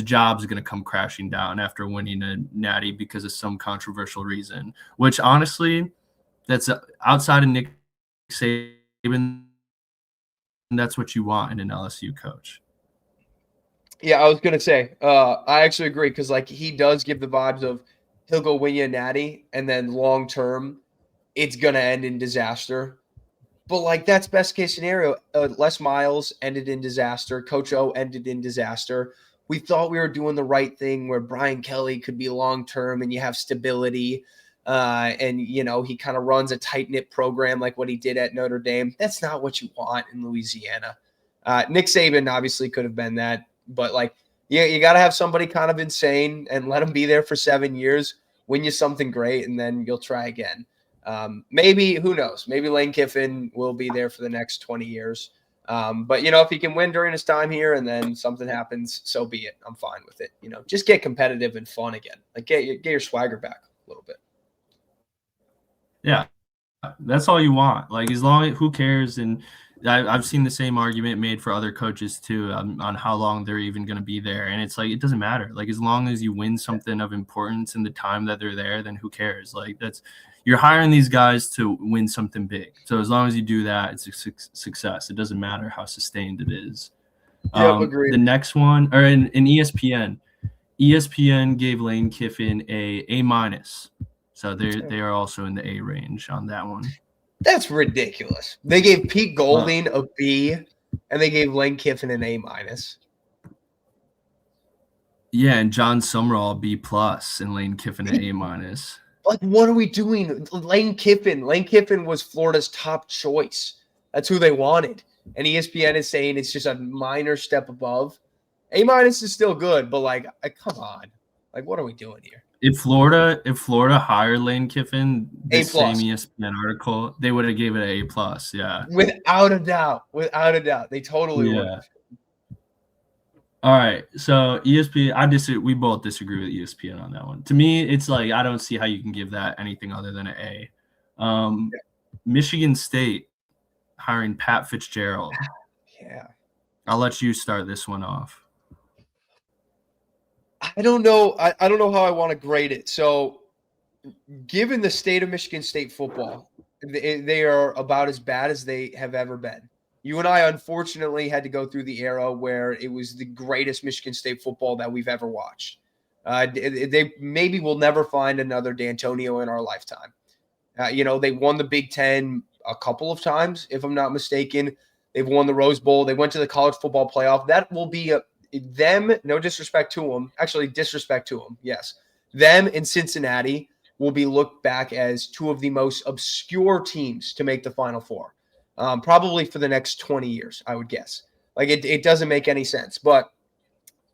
job's going to come crashing down after winning a natty because of some controversial reason, which honestly, that's outside of Nick Saban. That's what you want in an LSU coach. Yeah, I was going to say, I actually agree because like he does give the vibes of he'll go win you a natty and then long term it's going to end in disaster. But like that's best case scenario. Les Miles ended in disaster. Coach O ended in disaster. We thought we were doing the right thing where Brian Kelly could be long-term and you have stability. And he kind of runs a tight-knit program like what he did at Notre Dame. That's not what you want in Louisiana. Nick Saban obviously could have been that, but like, yeah, you got to have somebody kind of insane and let them be there for 7 years, win you something great, and then you'll try again. Maybe, who knows? Maybe Lane Kiffin will be there for the next 20 years. But, if he can win during his time here and then something happens, so be it. I'm fine with it. Just get competitive and fun again. Like, get your swagger back a little bit. Yeah, that's all you want. Like, as long as, who cares? And I've seen the same argument made for other coaches too, on how long they're even going to be there. And it's like, it doesn't matter. Like, as long as you win something of importance in the time that they're there, then who cares? Like, you're hiring these guys to win something big. So as long as you do that, it's a success. It doesn't matter how sustained it is. Yep, agreed. The next one, or in ESPN gave Lane Kiffin a minus. So they are also in the A range on that one. That's ridiculous. They gave Pete Golding a B, and they gave Lane Kiffin an A minus. Yeah, and John Summerall B plus, and Lane Kiffin an A minus. Like, what are we doing? Lane Kiffin was Florida's top choice. That's who they wanted. And ESPN is saying it's just a minor step above. A minus is still good, but like, come on. Like, what are we doing here? If Florida hired Lane Kiffin, this A+. same ESPN article, they would have gave it an A plus. Yeah, without a doubt, they totally would. All right, so ESPN, we both disagree with ESPN on that one. To me, it's like, I don't see how you can give that anything other than an A. Michigan State hiring Pat Fitzgerald. Yeah, I'll let you start this one off. I don't know. I don't know how I want to grade it. So, given the state of Michigan State football, they are about as bad as they have ever been. You and I, unfortunately, had to go through the era where it was the greatest Michigan State football that we've ever watched. They maybe will never find another D'Antonio in our lifetime. They won the Big Ten a couple of times, if I'm not mistaken. They've won the Rose Bowl. They went to the college football playoff. That will be them, no disrespect to them, actually disrespect to them, yes. Them and Cincinnati will be looked back as two of the most obscure teams to make the Final Four, probably for the next 20 years, I would guess. Like, it doesn't make any sense. But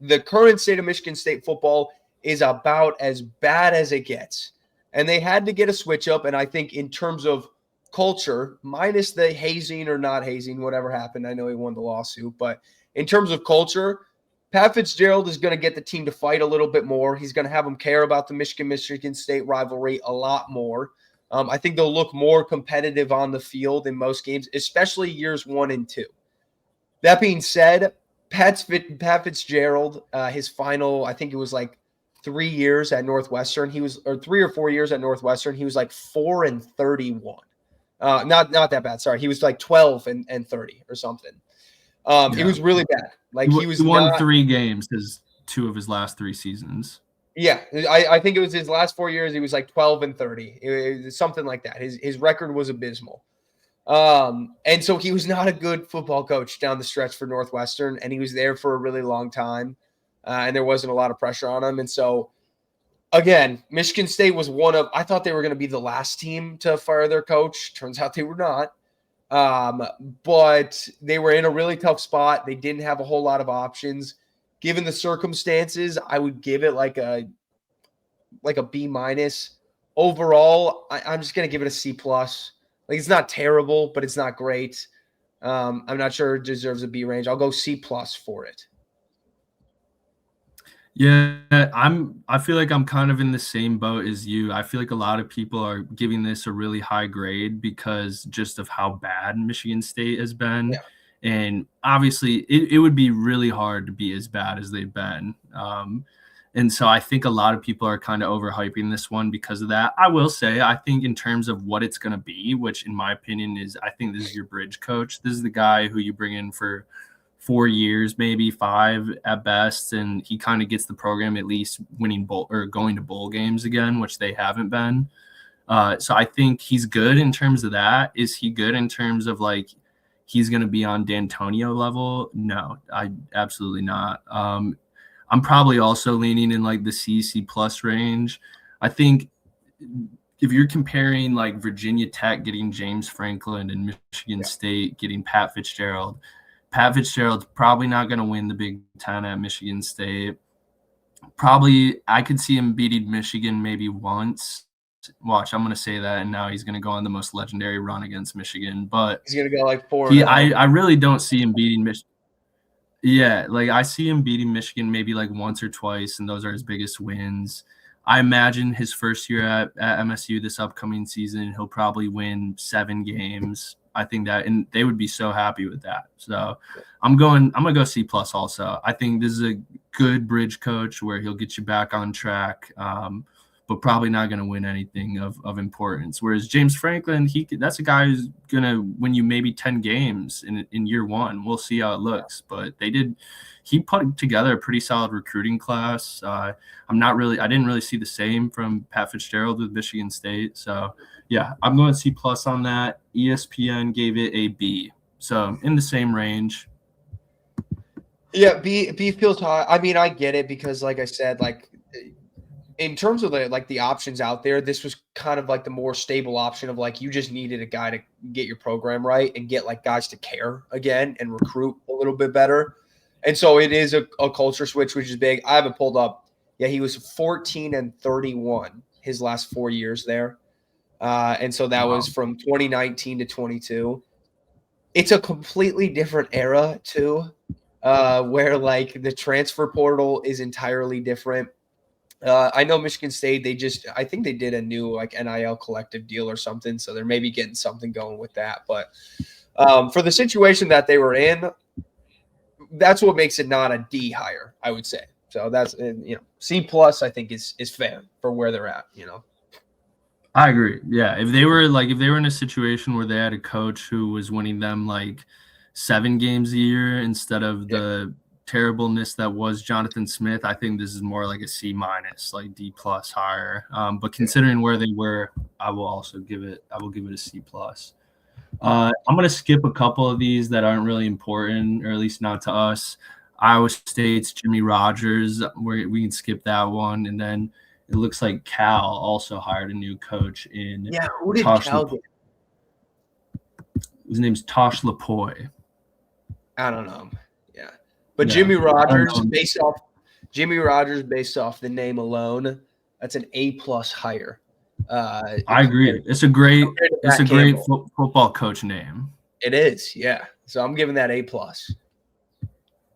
the current state of Michigan State football is about as bad as it gets. And they had to get a switch up, and I think in terms of culture, minus the hazing or not hazing, whatever happened, I know he won the lawsuit, but in terms of culture, Pat Fitzgerald is going to get the team to fight a little bit more. He's going to have them care about the Michigan State rivalry a lot more. I think they'll look more competitive on the field in most games, especially years 1 and 2. That being said, Pat Fitzgerald, his final, I think it was like 3 years at Northwestern. Or 3 or 4 years at Northwestern. He was like 4-31. Not that bad. Sorry, he was like 12-30 or something. It was really bad. Like, he won 3 games his 2 of his last 3 seasons. Yeah, I think it was his last 4 years. He was like 12-30. It was something like that. His record was abysmal. And so he was not a good football coach down the stretch for Northwestern, and he was there for a really long time, and there wasn't a lot of pressure on him. And so, again, Michigan State was I thought they were going to be the last team to fire their coach. Turns out they were not. But they were in a really tough spot. They didn't have a whole lot of options. Given the circumstances, I would give it like a B minus. Overall, I'm just going to give it a C plus. Like, it's not terrible, but it's not great. I'm not sure it deserves a B range. I'll go C plus for it. Yeah, I feel like I'm kind of in the same boat as you. I feel like a lot of people are giving this a really high grade because just of how bad Michigan State has been. Yeah. And obviously it would be really hard to be as bad as they've been. And so I think a lot of people are kind of overhyping this one because of that. I will say, I think in terms of what it's going to be, which in my opinion is, I think this is your bridge coach. This is the guy who you bring in for 4 years, maybe 5 at best, and he kind of gets the program at least winning bowl or going to bowl games again, which they haven't been. So I think he's good in terms of that. Is he good in terms of like he's going to be on D'Antonio level? No, I absolutely not. I'm probably also leaning in like the C plus range. I think if you're comparing like Virginia Tech getting James Franklin and Michigan State getting Pat Fitzgerald Pat Fitzgerald's probably not going to win the Big Ten at Michigan State. Probably, I could see him beating Michigan maybe once. Watch, I'm going to say that, and now he's going to go on the most legendary run against Michigan. But He's going to go like 4-0. I really don't see him beating Michigan. Yeah, like I see him beating Michigan maybe like once or twice, and those are his biggest wins. I imagine his first year at MSU this upcoming season, he'll probably win 7 games. I think that, and they would be so happy with that. So I'm gonna go C+ also. I think this is a good bridge coach where he'll get you back on track, but probably not going to win anything of importance. Whereas James Franklin, that's a guy who's going to win you maybe 10 games in year one. We'll see how it looks. But he put together a pretty solid recruiting class. I didn't really see the same from Pat Fitzgerald with Michigan State. So, yeah, I'm going to C+ on that. ESPN gave it a B. So, in the same range. Yeah, B feels high. I mean, I get it because, like I said, like in terms of the options out there, this was kind of like the more stable option of like you just needed a guy to get your program right and get like guys to care again and recruit a little bit better. And so it is a culture switch, which is big. I have it pulled up. Yeah, he was 14-31 his last 4 years there. And so that was from 2019 to 22. It's a completely different era too, where like the transfer portal is entirely different. I know Michigan State, I think they did a new like NIL collective deal or something. So they're maybe getting something going with that. But for the situation that they were in, that's what makes it not a D higher, I would say. So that's, C+ I think is fair for where they're at, I agree. Yeah. If they were in a situation where they had a coach who was winning them like 7 games a year instead of the terribleness that was Jonathan Smith, I think this is more like a C-, like D+ higher. But considering where they were, I will give it a C+. I'm gonna skip a couple of these that aren't really important, or at least not to us. Iowa State's Jimmy Rogers, we can skip that one, and then it looks like Cal also hired a new coach in. Yeah, who did Cal get? His name's Tosh Lapoy. I don't know. Yeah. But Jimmy Rogers, based off the name alone, that's an A+ higher. I agree. It's a great football coach name. It is, yeah. So I'm giving that A+.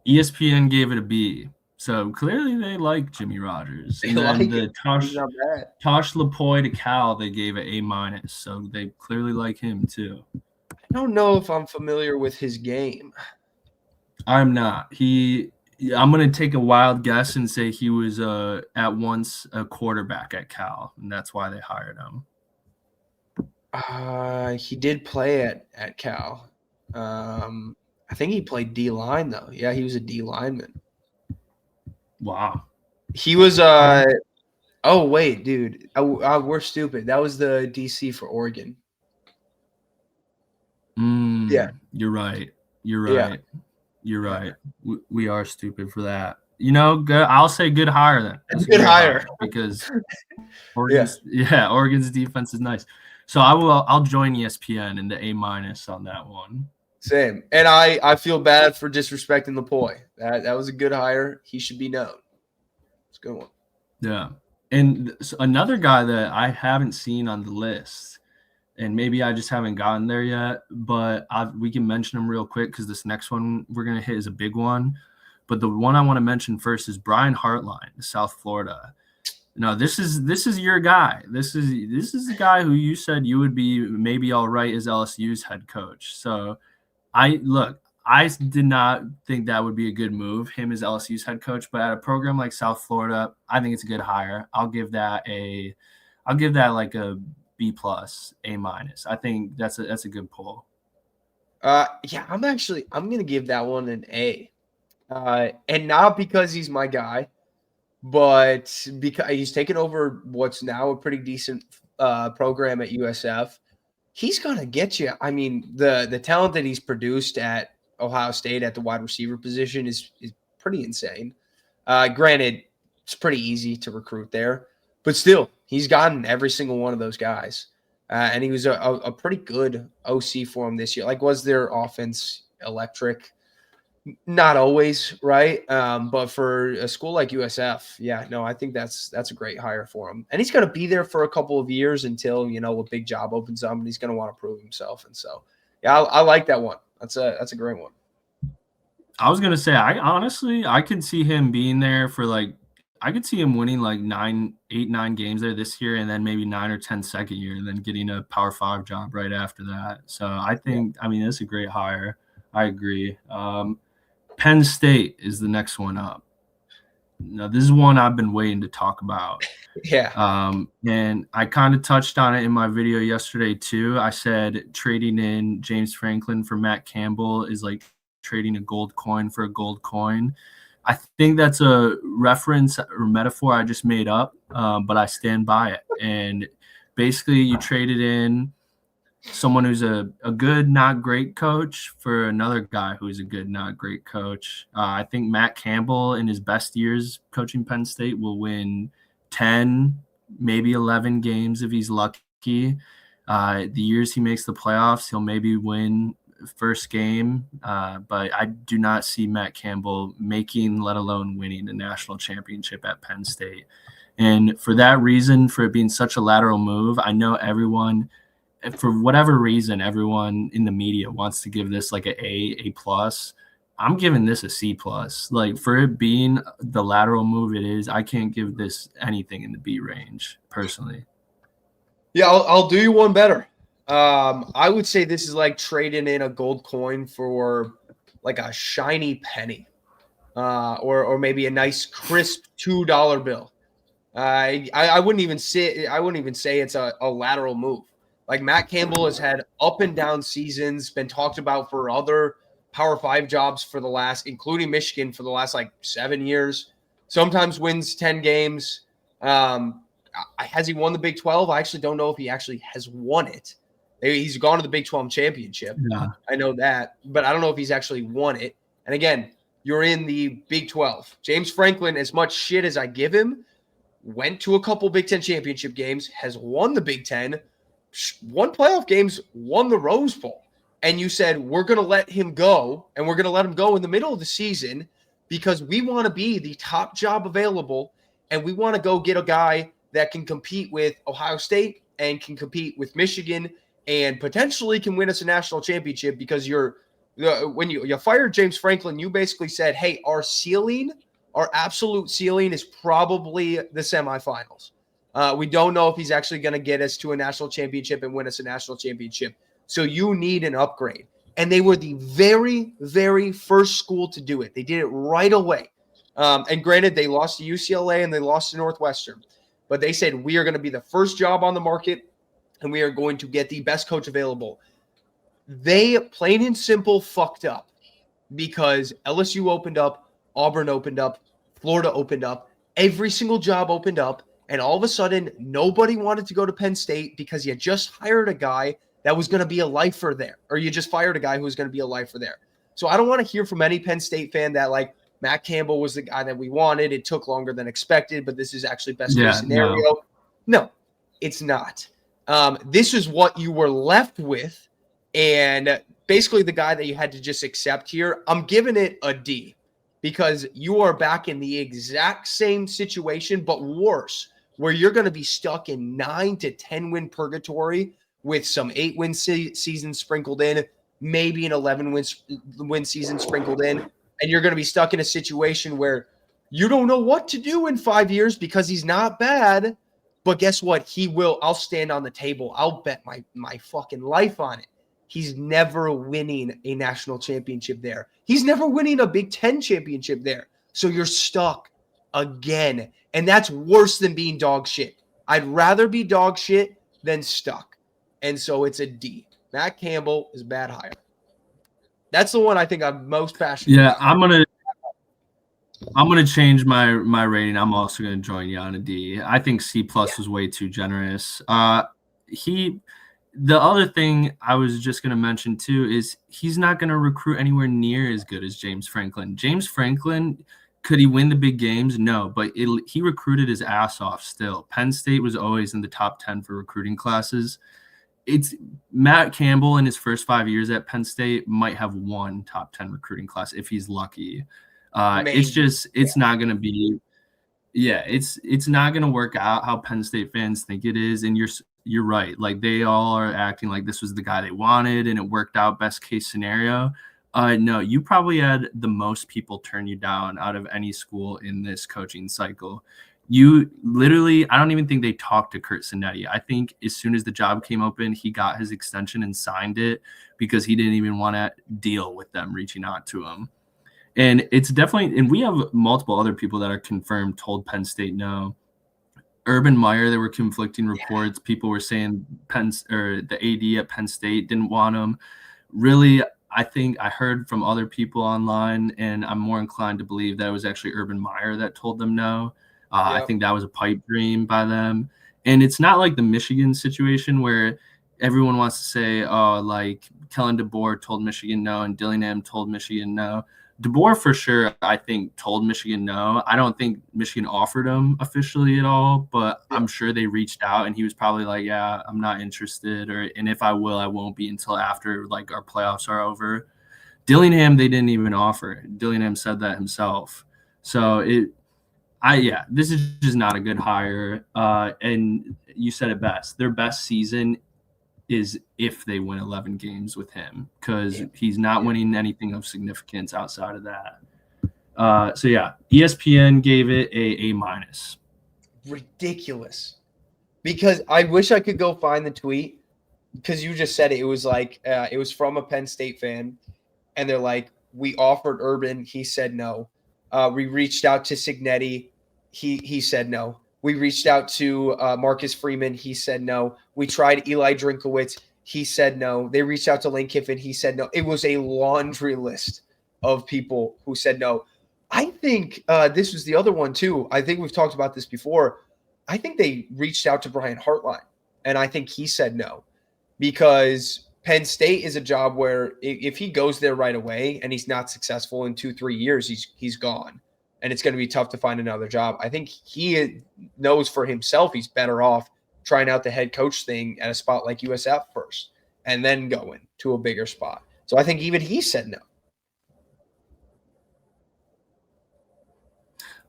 ESPN gave it a B. So clearly they like Jimmy Rogers. And then the Tosh Lapoy to Cal, they gave it A-. So they clearly like him too. I don't know if I'm familiar with his game. I'm not. I'm going to take a wild guess and say he was at once a quarterback at Cal, and that's why they hired him. He did play at Cal. I think he played D-line, though. Yeah, he was a D lineman. Wow. He was oh, wait, dude. We're stupid. That was the DC for Oregon. Yeah. You're right. Yeah. You're right. We are stupid for that. I'll say good hire then. It's good hire because Oregon's defense is nice. So I'll join ESPN in the A- on that one. Same. And I feel bad for disrespecting Lapoy. That was a good hire. He should be known. It's a good one. Yeah. And another guy that I haven't seen on the list, and maybe I just haven't gotten there yet, but we can mention him real quick because this next one we're going to hit is a big one. But the one I want to mention first is Brian Hartline, South Florida. No, this is your guy. This is the guy who you said you would be maybe all right as LSU's head coach. So I did not think that would be a good move, him as LSU's head coach, but at a program like South Florida, I think it's a good hire. I'll give that like a B+, A-. I think that's a good pull. Yeah, I'm going to give that one an A. And not because he's my guy, but because he's taken over what's now a pretty decent program at USF. He's going to get you. I mean, the talent that he's produced at Ohio State at the wide receiver position is pretty insane. Granted, it's pretty easy to recruit there, but still, he's gotten every single one of those guys. And he was a pretty good OC for him this year. Like, was their offense electric? Not always, right? But for a school like USF, yeah, no, I think that's a great hire for him. And he's going to be there for a couple of years until, a big job opens up, and he's going to want to prove himself. And so, yeah, I like that one. That's a great one. I was gonna say, I could see him being there for like, I could see him winning like 9 games there this year, and then maybe 9 or 10 second year, and then getting a Power 5 job right after that. So I think, I mean, it's a great hire. I agree. Penn State is the next one up. Now, this is one I've been waiting to talk about. Yeah. And I kind of touched on it in my video yesterday too. I said trading in James Franklin for Matt Campbell is like trading a gold coin for a gold coin. I think that's a reference or metaphor I just made up, but I stand by it. And basically, you traded in someone who's a good, not great coach for another guy who's a good, not great coach. I think Matt Campbell, in his best years coaching Penn State, will win 10, maybe 11 games if he's lucky. The years he makes the playoffs, he'll maybe win first game. But I do not see Matt Campbell making, let alone winning, a national championship at Penn State. And for that reason, for it being such a lateral move, I know everyone – for whatever reason, everyone in the media wants to give this like A plus. I'm giving this a C plus. Like, for it being the lateral move it is, I can't give this anything in the B range personally. Yeah, I'll do you one better. I would say this is like trading in a gold coin for like a shiny penny, or maybe a nice crisp $2 bill. I wouldn't even say it's a lateral move. Like, Matt Campbell has had up and down seasons, been talked about for other Power 5 jobs for the last, including Michigan, for the last like 7 years. Sometimes wins 10 games. Has he won the Big 12? I actually don't know if he actually has won it. He's gone to the Big 12 championship. Yeah. I know that, but I don't know if he's actually won it. And again, you're in the Big 12. James Franklin, as much shit as I give him, went to a couple Big 10 championship games, has won the Big 10, won playoff games, won the Rose Bowl. And you said, we're going to let him go, and we're going to let him go in the middle of the season because we want to be the top job available, and we want to go get a guy that can compete with Ohio State and can compete with Michigan and potentially can win us a national championship. Because when you fired James Franklin, you basically said, hey, our absolute ceiling is probably the semifinals. We don't know if he's actually going to get us to a national championship and win us a national championship. So you need an upgrade. And they were the very, very first school to do it. They did it right away. And granted, they lost to UCLA and they lost to Northwestern. But they said, we are going to be the first job on the market, and we are going to get the best coach available. They, plain and simple, fucked up because LSU opened up, Auburn opened up, Florida opened up, every single job opened up. And all of a sudden, nobody wanted to go to Penn State because you just hired a guy that was going to be a lifer there, or you just fired a guy who was going to be a lifer there. So I don't want to hear from any Penn State fan that, like, Matt Campbell was the guy that we wanted. It took longer than expected, but this is actually best case scenario. No, it's not. This is what you were left with. And basically the guy that you had to just accept here, I'm giving it a D because you are back in the exact same situation, but worse, where you're going to be stuck in 9 to 10 win purgatory with some 8-win seasons sprinkled in, maybe an 11-win season sprinkled in. And you're going to be stuck in a situation where you don't know what to do in 5 years because he's not bad. But guess what? He will. I'll stand on the table. I'll bet my fucking life on it. He's never winning a national championship there. He's never winning a Big 10 championship there. So you're stuck again. And that's worse than being dog shit. I'd rather be dog shit than stuck. And so it's a D. Matt Campbell is a bad hire. That's the one I think I'm most passionate about. I'm gonna change my rating. I'm also gonna join you on a D. I think C plus was way too generous. The other thing I was just gonna mention too is he's not gonna recruit anywhere near as good as James Franklin. James Franklin, could he win the big games? No, but he recruited his ass off still. Penn State was always in the top 10 for recruiting classes. it's Matt Campbell in his first 5 years at Penn State might have one top 10 recruiting class if he's lucky. It's not going to be. Yeah, it's not going to work out how Penn State fans think it is, and you're right. Like, they all are acting like this was the guy they wanted and it worked out best case scenario. No, you probably had the most people turn you down out of any school in this coaching cycle. You literally, I don't even think they talked to Kurt Cinetti. I think as soon as the job came open, he got his extension and signed it because he didn't even want to deal with them reaching out to him. And it's definitely, and we have multiple other people that are confirmed told Penn State no. Urban Meyer, there were conflicting reports. People were saying the AD at Penn State didn't want him. Really, I think I heard from other people online, and I'm more inclined to believe that it was actually Urban Meyer that told them no. I think that was a pipe dream by them. And it's not like the Michigan situation where everyone wants to say, oh, like Kellen DeBoer told Michigan no and Dillingham told Michigan no. DeBoer for sure, I think, told Michigan no. I don't think Michigan offered him officially at all, but I'm sure they reached out and he was probably like, yeah, I'm not interested. And if I will, I won't be until after like our playoffs are over. Dillingham, they didn't even offer. Dillingham said that himself. So this is just not a good hire. And you said it best. Their best season is if they win 11 games with him, because he's not winning anything of significance outside of that. ESPN gave it a minus. Ridiculous. Because I wish I could go find the tweet, because you just said it. It was like it was from a Penn State fan, and they're like, we offered Urban, he said no. We reached out to Cignetti, he said no. We reached out to Marcus Freeman. He said no. We tried Eli Drinkowitz. He said no. They reached out to Lane Kiffin. He said no. It was a laundry list of people who said no. I think this was the other one too. I think we've talked about this before. I think they reached out to Brian Hartline, and I think he said no, because Penn State is a job where if he goes there right away and he's not successful in 2-3 years, he's gone. And it's going to be tough to find another job. I think he knows for himself he's better off trying out the head coach thing at a spot like USF first and then going to a bigger spot. So I think even he said no.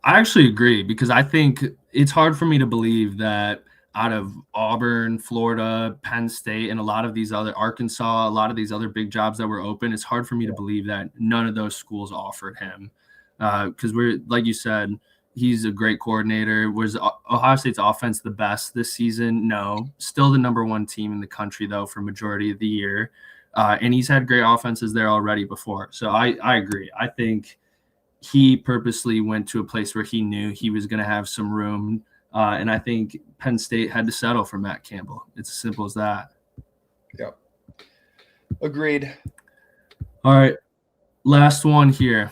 I actually agree, because I think it's hard for me to believe that out of Auburn, Florida, Penn State, and a lot of these other Arkansas, a lot of these other big jobs that were open, it's hard for me to believe that none of those schools offered him. Because we're, like you said, he's a great coordinator. Was Ohio State's offense the best this season? No. Still the number one team in the country, though, for majority of the year. And he's had great offenses there already before. So I agree. I think he purposely went to a place where he knew he was going to have some room. And I think Penn State had to settle for Matt Campbell. It's as simple as that. Yep. Agreed. All right. Last one here.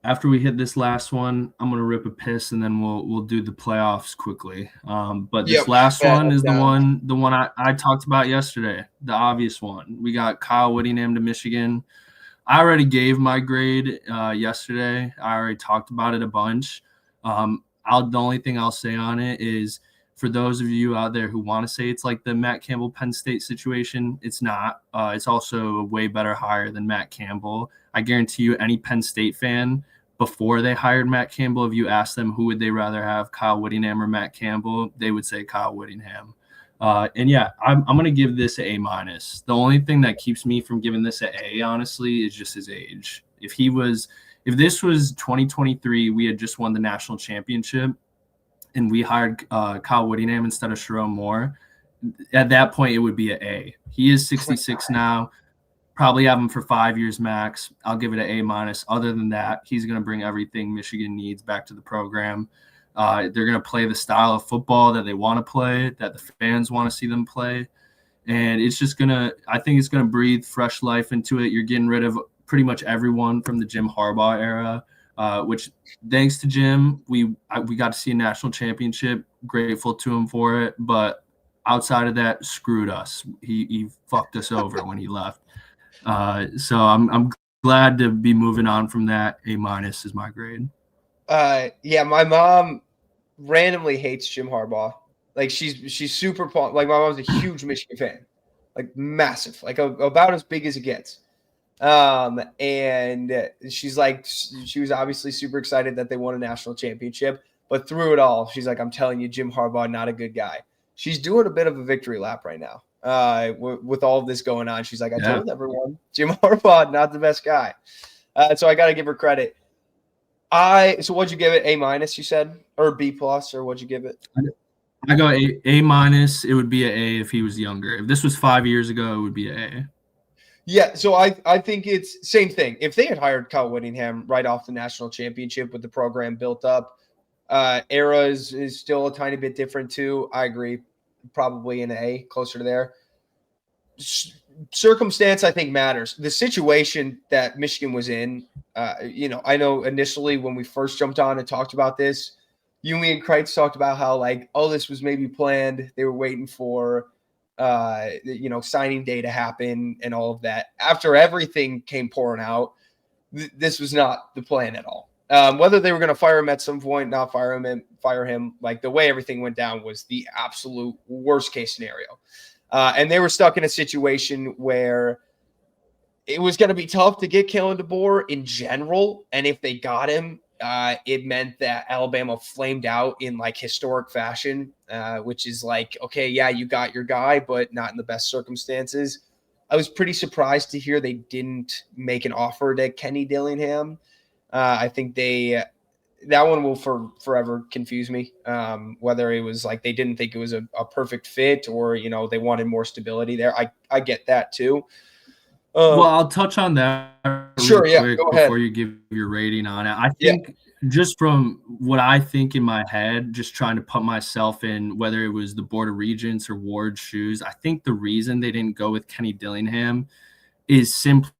After we hit this last one, I'm going to rip a piss, and then we'll do the playoffs quickly. But this last one is the one I talked about yesterday, the obvious one. We got Kyle Whittingham to Michigan. I already gave my grade yesterday. I already talked about it a bunch. The only thing I'll say on it is, for those of you out there who want to say it's like the Matt Campbell Penn State situation, it's not. It's also a way better hire than Matt Campbell. I guarantee you, any Penn State fan, before they hired Matt Campbell, if you ask them who would they rather have, Kyle Whittingham or Matt Campbell, they would say Kyle Whittingham. I'm going to give this an A minus. The only thing that keeps me from giving this an A, honestly, is just his age. If this was 2023, we had just won the national championship, and we hired Kyle Whittingham instead of Sharon Moore, at that point it would be an A. He is 66 now. Probably have him for 5 years max. I'll give it an A minus. Other than that, he's going to bring everything Michigan needs back to the program. They're going to play the style of football that they want to play, that the fans want to see them play. And it's just I think it's going to breathe fresh life into it. You're getting rid of pretty much everyone from the Jim Harbaugh era, which, thanks to Jim, we got to see a national championship. Grateful to him for it. But outside of that, screwed us. He fucked us over when he left. So I'm glad to be moving on from that. A minus is my grade. My mom randomly hates Jim Harbaugh. Like, she's super like, my mom's a huge Michigan fan. like massive, like about as big as it gets. And she's like, she was obviously super excited that they won a national championship, but through it all, she's like, I'm telling you, Jim Harbaugh, not a good guy. She's doing a bit of a victory lap right now. With all of this going on, she's like, I told everyone, Jim Harbaugh, not the best guy. So I got to give her credit. So what'd you give it? A-, you said, or B+, or what'd you give it? I go A-. It would be an A if he was younger. If this was 5 years ago, it would be an A. Yeah, so I think it's same thing. If they had hired Kyle Whittingham right off the national championship with the program built up, era is still a tiny bit different too. I agree, probably an A, closer to there. Circumstance, I think, matters. The situation that Michigan was in, I know initially when we first jumped on and talked about this, you, me, and Kreitz talked about how like, oh, this was maybe planned. They were waiting for signing day to happen and all of that. After everything came pouring out, this was not the plan at all. Whether they were going to fire him at some point, not fire him, like the way everything went down was the absolute worst case scenario. And they were stuck in a situation where it was going to be tough to get Kalen DeBoer in general. And if they got him, it meant that Alabama flamed out in like historic fashion, which is like, okay, yeah, you got your guy, but not in the best circumstances. I was pretty surprised to hear they didn't make an offer to Kenny Dillingham. I think that one will forever confuse me. Whether it was like they didn't think it was a perfect fit or, they wanted more stability there. I get that too. Well, I'll touch on that sure, real quick before you give your rating on it. I think just from what I think in my head, just trying to put myself in whether it was the Board of Regents or Ward's shoes, I think the reason they didn't go with Kenny Dillingham is simply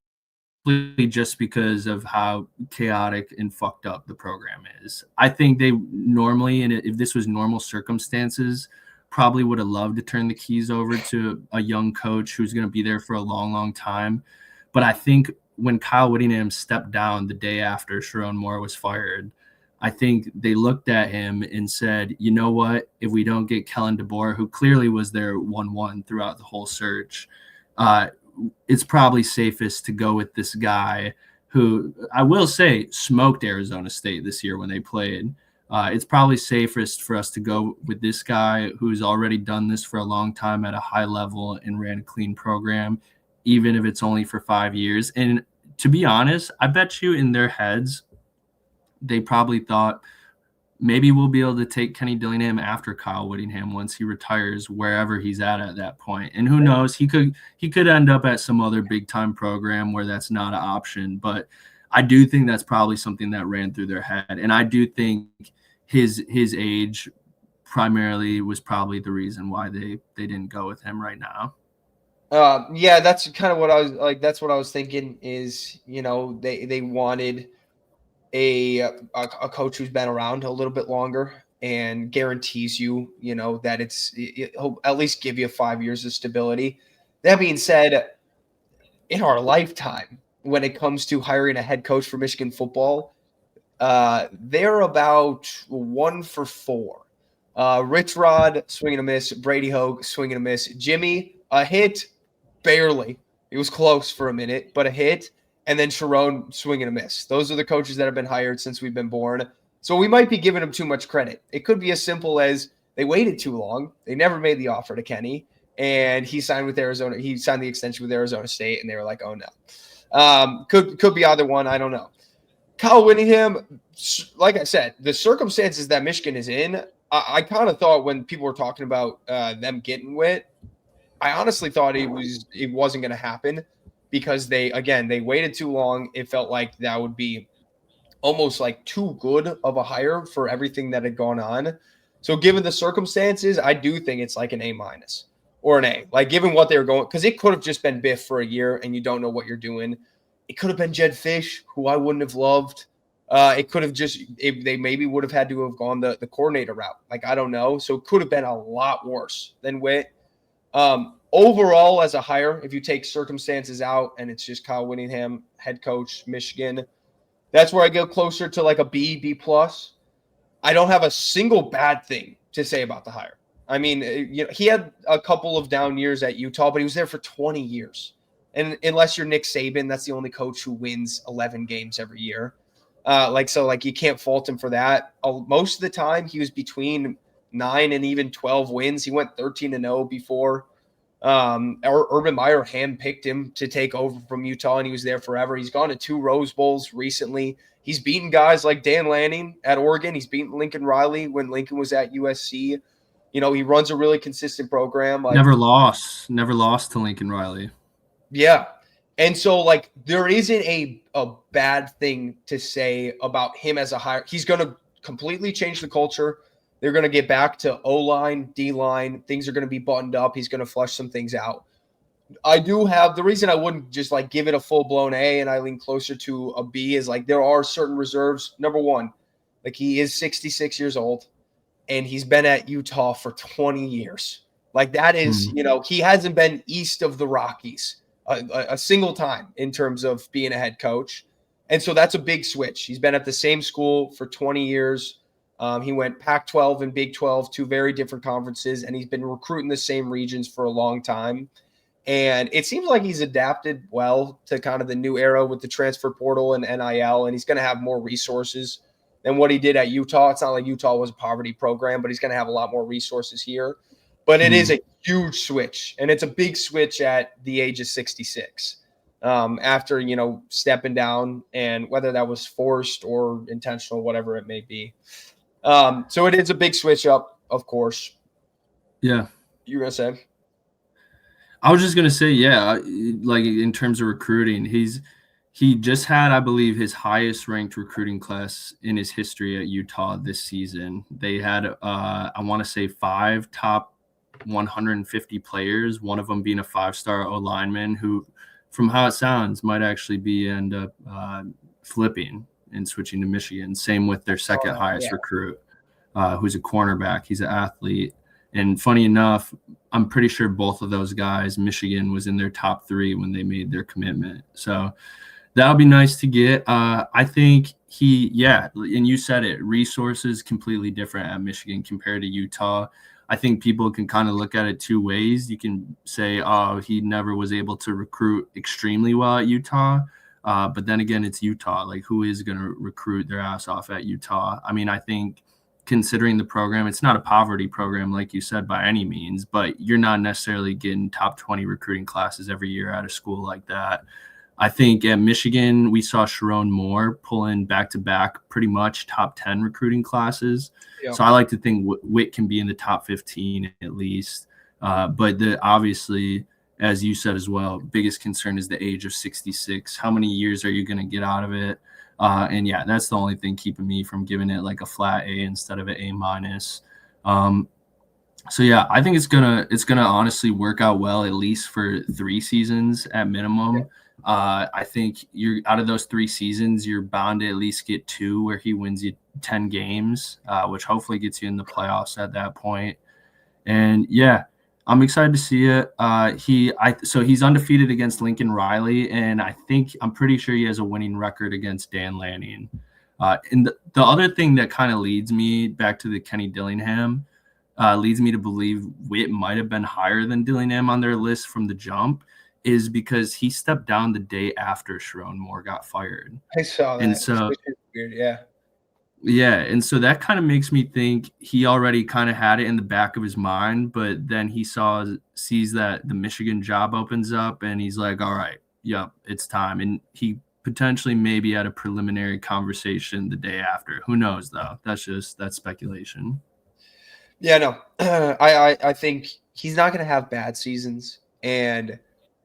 just because of how chaotic and fucked up the program is. I think they normally, and if this was normal circumstances, probably would have loved to turn the keys over to a young coach who's going to be there for a long, long time. But I think when Kyle Whittingham stepped down the day after Sharon Moore was fired, I think they looked at him and said, you know what, if we don't get Kellen DeBoer, who clearly was their 1-1 throughout the whole search, it's probably safest to go with this guy who, I will say, smoked Arizona State this year when they played. It's probably safest for us to go with this guy who's already done this for a long time at a high level and ran a clean program, even if it's only for 5 years. And to be honest, I bet you in their heads, they probably thought maybe we'll be able to take Kenny Dillingham after Kyle Whittingham once he retires wherever he's at that point. And who knows, he could end up at some other big time program where that's not an option. But I do think that's probably something that ran through their head. And I do think his age primarily was probably the reason why they didn't go with him right now. Yeah, that's kind of what I was like. That's what I was thinking is, they wanted a coach who's been around a little bit longer and guarantees you, that he'll at least give you 5 years of stability. That being said, in our lifetime, when it comes to hiring a head coach for Michigan football, they're about 1 for 4. Rich Rod, swing and a miss. Brady Hoke, swing and a miss. Jimmy, a hit, barely. It was close for a minute, but a hit. And then Sharon, swing and a miss. Those are the coaches that have been hired since we've been born. So we might be giving them too much credit. It could be as simple as they waited too long. They never made the offer to Kenny, and he signed with Arizona. He signed the extension with Arizona State, and they were like, oh, no. Could be either one. I don't know. Kyle Whittingham, like I said, the circumstances that Michigan is in, I kind of thought when people were talking about them getting Whit, I honestly thought it wasn't going to happen because they waited too long. It felt like that would be almost like too good of a hire for everything that had gone on. So given the circumstances, I do think it's like an A- or an A, like given what they were going, because it could have just been Biff for a year and you don't know what you're doing. It could have been Jed Fish, who I wouldn't have loved. It could have they maybe would have had to have gone the coordinator route. Like, I don't know. So it could have been a lot worse than Whit. Overall, as a hire, if you take circumstances out and it's just Kyle Whittingham, head coach, Michigan, that's where I go closer to like a B+. I don't have a single bad thing to say about the hire. I mean, he had a couple of down years at Utah, but he was there for 20 years. And unless you're Nick Saban, that's the only coach who wins 11 games every year. You can't fault him for that. Most of the time, he was between 9 and even 12 wins. He went 13-0 before. Urban Meyer handpicked him to take over from Utah, and he was there forever. He's gone to 2 Rose Bowls recently. He's beaten guys like Dan Lanning at Oregon. He's beaten Lincoln Riley when Lincoln was at USC. He runs a really consistent program. Never lost to Lincoln Riley. Yeah. And so, there isn't a bad thing to say about him as a hire. He's going to completely change the culture. They're going to get back to O-line, D-line. Things are going to be buttoned up. He's going to flush some things out. I do have – the reason I wouldn't just, give it a full-blown A and I lean closer to a B is, there are certain reserves. Number one, he is 66 years old, and he's been at Utah for 20 years. That is, he hasn't been east of the Rockies a single time in terms of being a head coach. And so that's a big switch. He's been at the same school for 20 years. He went Pac-12 and Big 12, 2 very different conferences, and he's been recruiting the same regions for a long time. And it seems like he's adapted well to kind of the new era with the transfer portal and NIL, and he's going to have more resources than what he did at Utah. It's not like Utah was a poverty program, but he's going to have a lot more resources here. But it is a huge switch, and it's a big switch at the age of 66 after, stepping down, and whether that was forced or intentional, whatever it may be. So it is a big switch up, of course. Yeah. You were going to say? I was just going to say, yeah, in terms of recruiting, he just had, I believe, his highest ranked recruiting class in his history at Utah this season. They had, I want to say, 5 top 150 players, one of them being a 5-star O-lineman who, from how it sounds, might actually end up flipping and switching to Michigan. Same with their second highest recruit, who's a cornerback. He's an athlete. And funny enough, I'm pretty sure both of those guys, Michigan was in their top 3 when they made their commitment. So that'll be nice to get. I think and you said it, resources completely different at Michigan compared to Utah. I think people can kind of look at it 2 ways. You can say, oh, he never was able to recruit extremely well at Utah. But then again, it's Utah. Who is going to recruit their ass off at Utah? I mean, I think considering the program, it's not a poverty program, like you said, by any means, but you're not necessarily getting top 20 recruiting classes every year at a school like that. I think at Michigan, we saw Sharon Moore pull in back-to-back pretty much top 10 recruiting classes. Yep. So I like to think Witt can be in the top 15 at least. But obviously, as you said as well, biggest concern is the age of 66. How many years are you going to get out of it? And yeah, that's the only thing keeping me from giving it a flat A instead of an A-. So yeah, I think it's gonna honestly work out well, at least for 3 seasons at minimum. Yeah. I think you're out of those 3 seasons, you're bound to at least get 2 where he wins you 10 games, which hopefully gets you in the playoffs at that point. And yeah, I'm excited to see it. So he's undefeated against Lincoln Riley, and I'm pretty sure he has a winning record against Dan Lanning. And the other thing that kind of leads me back to the Kenny Dillingham, leads me to believe Witt might have been higher than Dillingham on their list from the jump, is because he stepped down the day after Sharon Moore got fired. I saw that. And so, weird, yeah. Yeah, and so that kind of makes me think he already kind of had it in the back of his mind, but then he sees that the Michigan job opens up, and he's like, all right, yep, it's time. And he potentially maybe had a preliminary conversation the day after. Who knows, though? That's speculation. Yeah, no, I think he's not going to have bad seasons, and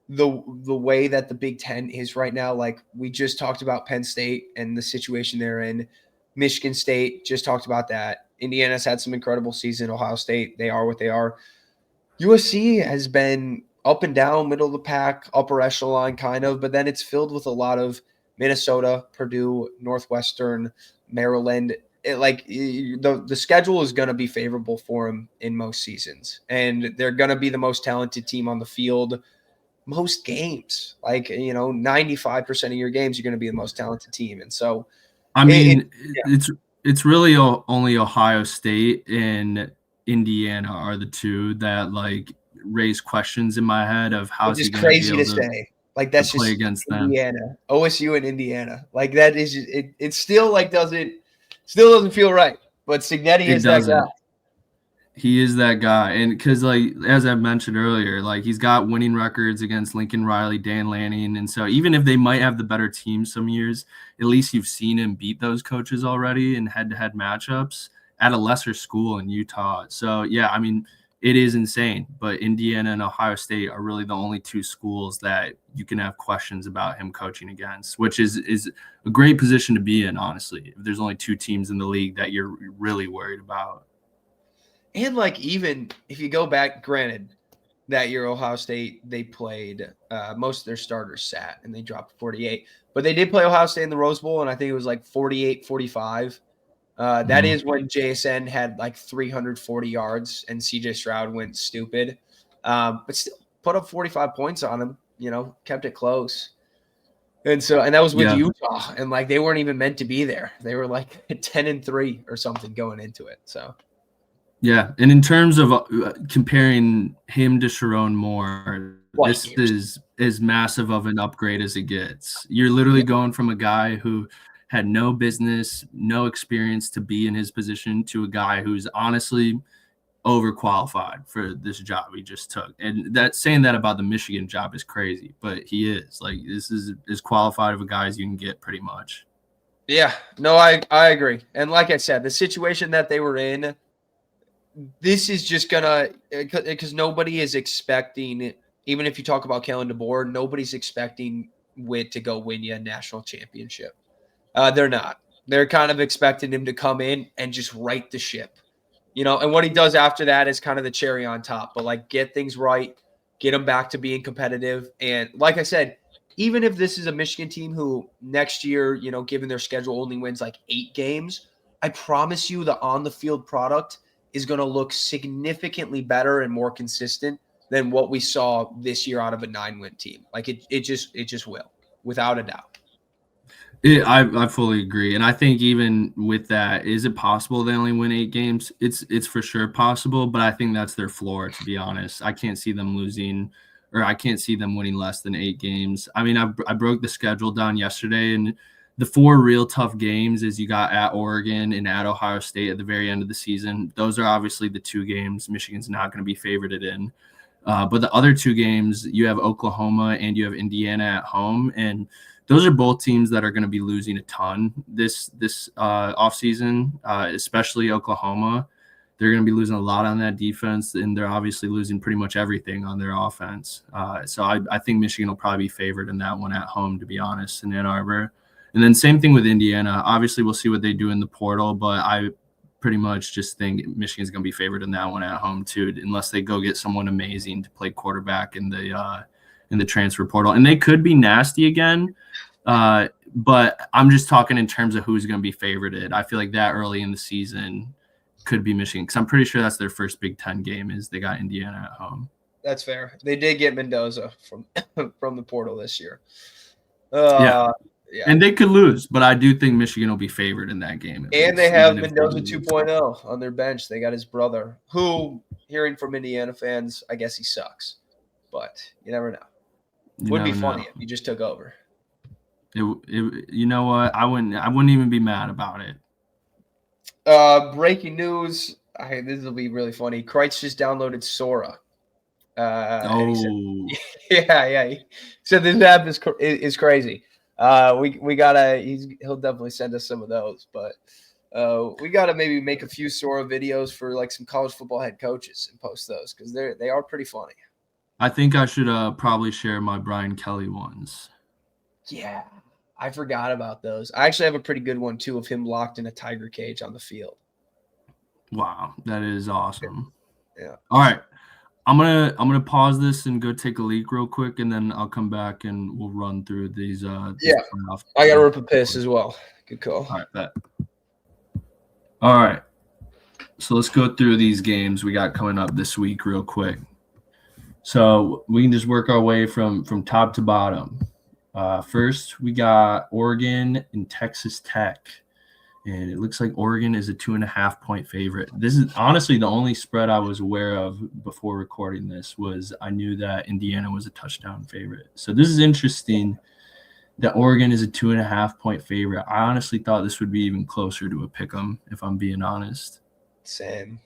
the way that the Big Ten is right now, we just talked about Penn State and the situation they're in. Michigan State, just talked about that. Indiana's had some incredible season. Ohio State, they are what they are. USC has been up and down, middle of the pack, upper echelon kind of, but then it's filled with a lot of Minnesota, Purdue, Northwestern, Maryland. The schedule is going to be favorable for them in most seasons, and they're going to be the most talented team on the field most games. 95% of your games, you're going to be the most talented team. And so, I mean, it's really only Ohio State and Indiana are the two that like raise questions in my head of how's Which he is going to be crazy able to say. Like that's play just against them. Indiana, OSU and Indiana. Like that is it still like doesn't feel right. But Signetti It is that guy. doesn't. He is that guy. And because, like, as I mentioned earlier, like, he's got winning records against Lincoln Riley, Dan Lanning. And so even if they might have the better team some years, at least you've seen him beat those coaches already in head-to-head matchups at a lesser school in Utah. So, yeah, I mean, it is insane. But Indiana and Ohio State are really the only two schools that you can have questions about him coaching against, which is a great position to be in, honestly, if there's only two teams in the league that you're really worried about. And like even if you go back, granted, that year Ohio State they played most of their starters sat and they dropped 48. But they did play Ohio State in the Rose Bowl, and I think it was like 48-45. That is when JSN had like 340 yards and CJ Stroud went stupid. But still put up 45 points on him, kept it close. And that was with Utah, and like they weren't even meant to be there. They were like 10-3 or something going into it. So yeah, and in terms of comparing him to Sharon Moore, this is as massive of an upgrade as it gets. You're literally going from a guy who had no business, no experience to be in his position to a guy who's honestly overqualified for this job he just took. And that saying that about the Michigan job is crazy, but he is. Like, this is as qualified of a guy as you can get pretty much. Yeah, no, I agree. And like I said, the situation that they were in, this is just gonna, because nobody is expecting, even if you talk about Kalen DeBoer, nobody's expecting Witt to go win you a national championship. They're not. They're kind of expecting him to come in and just right the ship, and what he does after that is kind of the cherry on top. But like, get things right, get him back to being competitive. And like I said, even if this is a Michigan team who next year, given their schedule, only wins like 8 games, I promise you the on the field product is going to look significantly better and more consistent than what we saw this year out of a 9-win team. Like it just will, without a doubt. I fully agree. And I think even with that, is it possible they only win 8 games? It's for sure possible, but I think that's their floor, to be honest. I can't see them losing, or I can't see them winning less than 8 games. I mean, I broke the schedule down yesterday, and the 4 real tough games is you got at Oregon and at Ohio State at the very end of the season. Those are obviously the 2 games Michigan's not going to be favorited in. But the other 2 games, you have Oklahoma and you have Indiana at home, and those are both teams that are going to be losing a ton this offseason, especially Oklahoma. They're going to be losing a lot on that defense, and they're obviously losing pretty much everything on their offense. So I think Michigan will probably be favored in that one at home, to be honest, in Ann Arbor. And then same thing with Indiana. Obviously, we'll see what they do in the portal, but I pretty much just think Michigan's going to be favored in that one at home too, unless they go get someone amazing to play quarterback in the transfer portal. And they could be nasty again. But I'm just talking in terms of who's going to be favorited. I feel like that early in the season could be Michigan, because I'm pretty sure that's their first Big Ten game is they got Indiana at home. That's fair. They did get Mendoza from the portal this year. Yeah. And they could lose, but I do think Michigan will be favored in that game. And they have Mendoza 2.0 on their bench. They got his brother, who, hearing from Indiana fans, I guess he sucks. But you never know. Would be funny if he just took over. You know what? I wouldn't even be mad about it. Breaking news. This will be really funny. Kreitz just downloaded Sora. He said, yeah. So this app is crazy. We gotta. He'll definitely send us some of those, but we gotta maybe make a few Sora videos for like some college football head coaches and post those, because they are pretty funny. I think I should probably share my Brian Kelly ones. Yeah, I forgot about those. I actually have a pretty good one too of him locked in a tiger cage on the field. Wow, that is awesome. Yeah. All right. I'm gonna pause this and go take a leak real quick, and then I'll come back and we'll run through these. I gotta rip a piss as well. Good call. All right, bet. All right, so let's go through these games we got coming up this week real quick. So we can just work our way from top to bottom. First, we got Oregon and Texas Tech. and it looks like Oregon is a 2.5-point favorite. This is honestly the only spread I was aware of before recording this. Was I knew that Indiana was a touchdown favorite. So this is interesting that Oregon is a 2.5-point favorite. I honestly thought this would be even closer to a pick 'em, if I'm being honest. Same.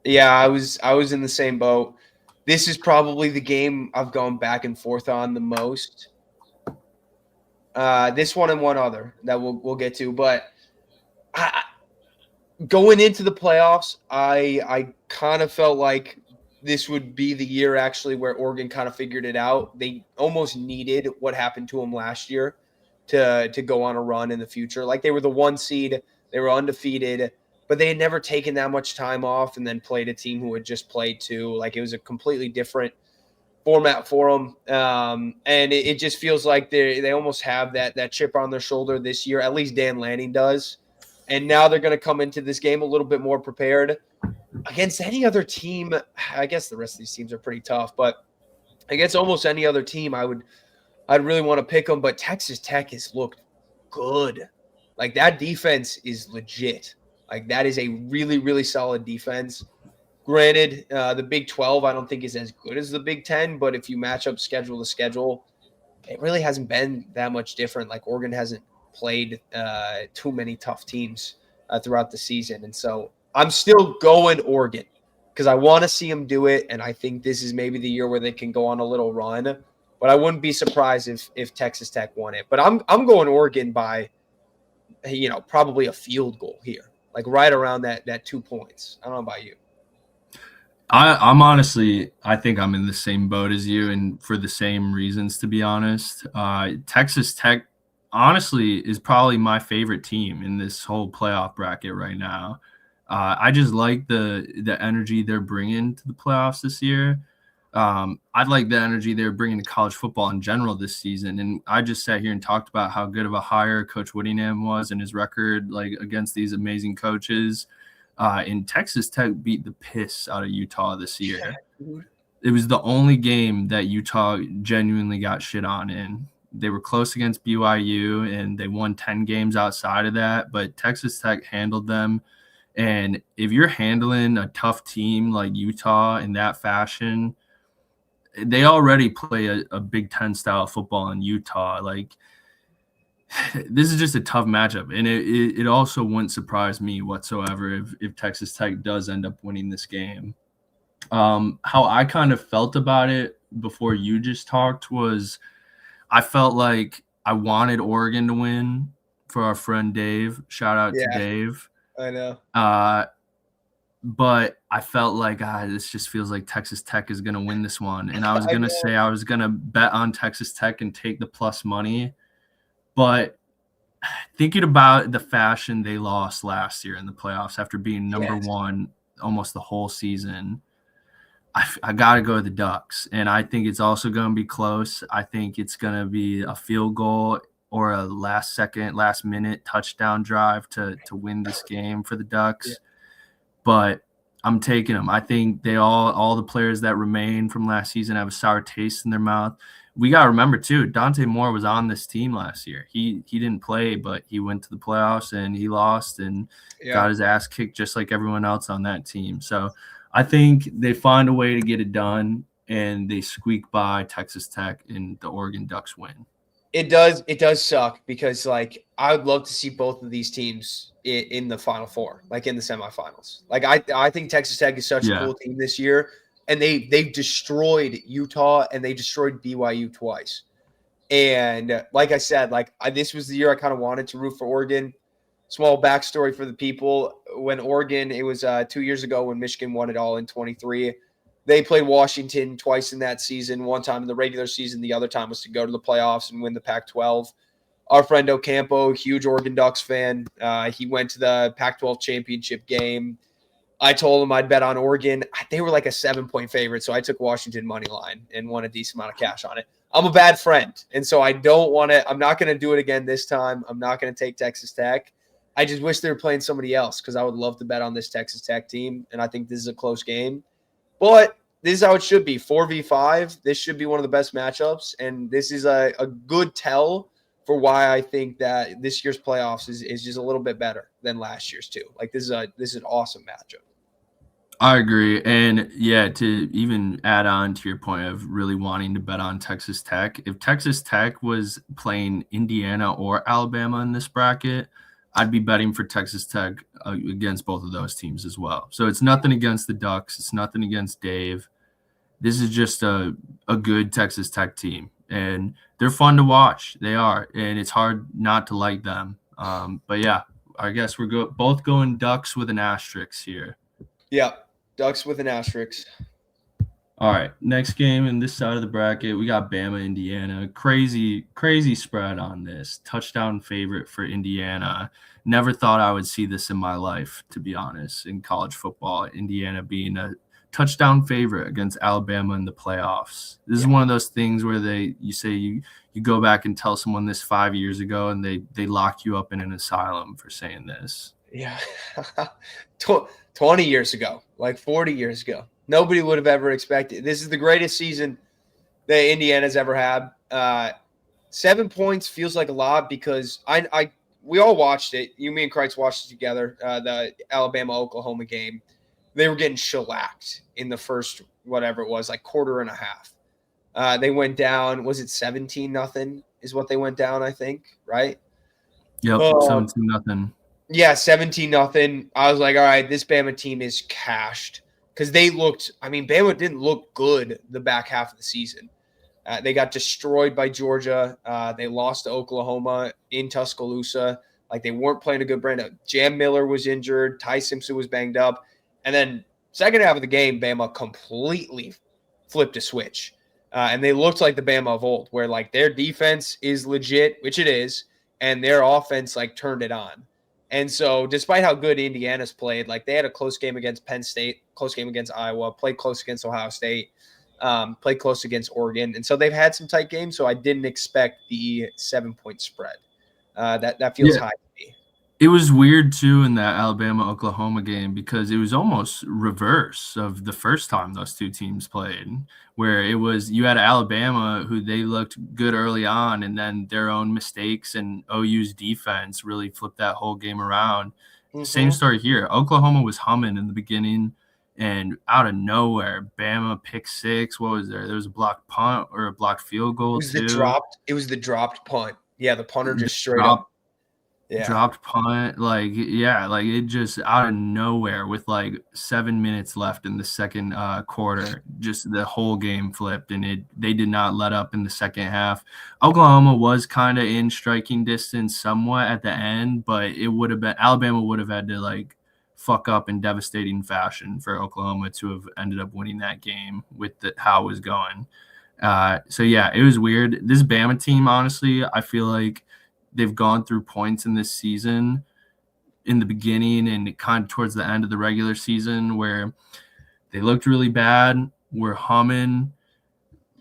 Yeah, I was in the same boat. This is probably the game I've gone back and forth on the most. This one and one other that we'll get to, but going into the playoffs, I kind of felt like this would be the year actually where Oregon kind of figured it out. They almost needed what happened to them last year to go on a run in the future. Like they were the 1 seed, they were undefeated, but they had never taken that much time off and then played a team who had just played 2. Like it was a completely different format for them. And it just feels like they almost have that chip on their shoulder this year. At least Dan Lanning does. And now they're going to come into this game a little bit more prepared against any other team. I guess the rest of these teams are pretty tough, but against almost any other team, I'd really want to pick them. But Texas Tech has looked good. Like that defense is legit. Like that is a really, really solid defense. Granted, the Big 12 I don't think is as good as the Big 10, but if you match up schedule to schedule, it really hasn't been that much different. Like Oregon hasn't played too many tough teams throughout the season. And so I'm still going Oregon because I want to see them do it. And I think this is maybe the year where they can go on a little run. But I wouldn't be surprised if Texas Tech won it. But I'm going Oregon by, probably a field goal here, like right around that 2 points. I don't know about you. I'm honestly, I think I'm in the same boat as you, and for the same reasons, to be honest. Texas Tech, honestly, is probably my favorite team in this whole playoff bracket right now. I just like the energy they're bringing to the playoffs this year. I like the energy they're bringing to college football in general this season. And I just sat here and talked about how good of a hire Coach Whittingham was and his record, like against these amazing coaches. And Texas Tech beat the piss out of Utah this year. It was the only game that Utah genuinely got shit on in. They were close against BYU, and they won 10 games outside of that, but Texas Tech handled them. And if you're handling a tough team like Utah in that fashion, they already play a Big Ten style of football in Utah. Like, this is just a tough matchup, and it also wouldn't surprise me whatsoever if Texas Tech does end up winning this game. How I kind of felt about it before you just talked was I felt like I wanted Oregon to win for our friend Dave. Shout out to Dave. I know. But I felt like this just feels like Texas Tech is going to win this one. And I was going to say I was going to bet on Texas Tech and take the plus money. But thinking about the fashion they lost last year in the playoffs after being number 1 almost the whole season, I got to go with the Ducks. And I think it's also going to be close. I think it's going to be a field goal or a last minute touchdown drive to win this game for the Ducks. Yeah. But I'm taking them. I think all the players that remain from last season have a sour taste in their mouth. We got to remember, too, Dante Moore was on this team last year. He didn't play, but he went to the playoffs and he lost and got his ass kicked just like everyone else on that team. So I think they find a way to get it done, and they squeak by Texas Tech, and the Oregon Ducks win. It does suck because, like, I would love to see both of these teams in the Final Four, like in the semifinals. Like, I think Texas Tech is such a cool team this year, and they've destroyed Utah and they destroyed BYU twice. And like I said, this was the year I kind of wanted to root for Oregon. Small backstory for the people: when Oregon, it was 2 years ago when Michigan won it all in 23. They played Washington twice in that season, one time in the regular season. The other time was to go to the playoffs and win the Pac-12. Our friend Ocampo, huge Oregon Ducks fan, he went to the Pac-12 championship game. I told him I'd bet on Oregon. They were like a 7-point favorite, so I took Washington money line and won a decent amount of cash on it. I'm a bad friend, and so I don't want to – I'm not going to do it again this time. I'm not going to take Texas Tech. I just wish they were playing somebody else because I would love to bet on this Texas Tech team, and I think this is a close game. But this is how it should be. 4v5. This should be one of the best matchups, and this is a good tell for why I think that this year's playoffs is just a little bit better than last year's too. Like this is an awesome matchup. I agree. And yeah, to even add on to your point of really wanting to bet on Texas Tech, if Texas Tech was playing Indiana or Alabama in this bracket, I'd be betting for Texas Tech against both of those teams as well. So it's nothing against the Ducks. It's nothing against Dave. This is just a good Texas Tech team. And they're fun to watch. They are. And it's hard not to like them. But yeah, I guess we're both going Ducks with an asterisk here. Yeah. Ducks with an asterisk. All right, next game in this side of the bracket, we got Bama, Indiana. Crazy spread on this. Touchdown favorite for Indiana. Never thought I would see this in my life, to be honest, in college football. Indiana being a touchdown favorite against Alabama in the playoffs. This is one of those things where you go back and tell someone this 5 years ago and they lock you up in an asylum for saying this. Yeah. 20 years ago, like 40 years ago. Nobody would have ever expected. This is the greatest season that Indiana's ever had. 7 points feels like a lot because we all watched it. You, me, and Kreitz watched it together, the Alabama-Oklahoma game. They were getting shellacked in the first, whatever it was, like quarter and a half. They went down, was it 17-0 is what they went down, I think, right? Yep, 17-0. Yeah, 17-0. I was like, all right, this Bama team is cashed. Because Bama didn't look good the back half of the season. They got destroyed by Georgia. They lost to Oklahoma in Tuscaloosa. Like, they weren't playing a good brand. Jam Miller was injured. Ty Simpson was banged up. And then second half of the game, Bama completely flipped a switch. And they looked like the Bama of old, where, like, their defense is legit, which it is, and their offense, like, turned it on. And so despite how good Indiana's played, like they had a close game against Penn State, close game against Iowa, played close against Ohio State, played close against Oregon. And so they've had some tight games. So I didn't expect the 7-point spread. That feels high to me. It was weird, too, in that Alabama-Oklahoma game because it was almost reverse of the first time those two teams played, where it was you had Alabama who they looked good early on, and then their own mistakes and OU's defense really flipped that whole game around. Mm-hmm. Same story here. Oklahoma was humming in the beginning, and out of nowhere, Bama pick six. What was there? There was a blocked punt or a blocked field goal, It was the dropped punt. Yeah, the punter just straight up. Yeah. Dropped punt, it just out of nowhere with like 7 minutes left in the second quarter, just the whole game flipped, and they did not let up in the second half. Oklahoma was kind of in striking distance somewhat at the end, but Alabama would have had to like fuck up in devastating fashion for Oklahoma to have ended up winning that game with how it was going. So yeah, it was weird. This Bama team, honestly, I feel like they've gone through points in this season in the beginning and kind of towards the end of the regular season where they looked really bad, were humming,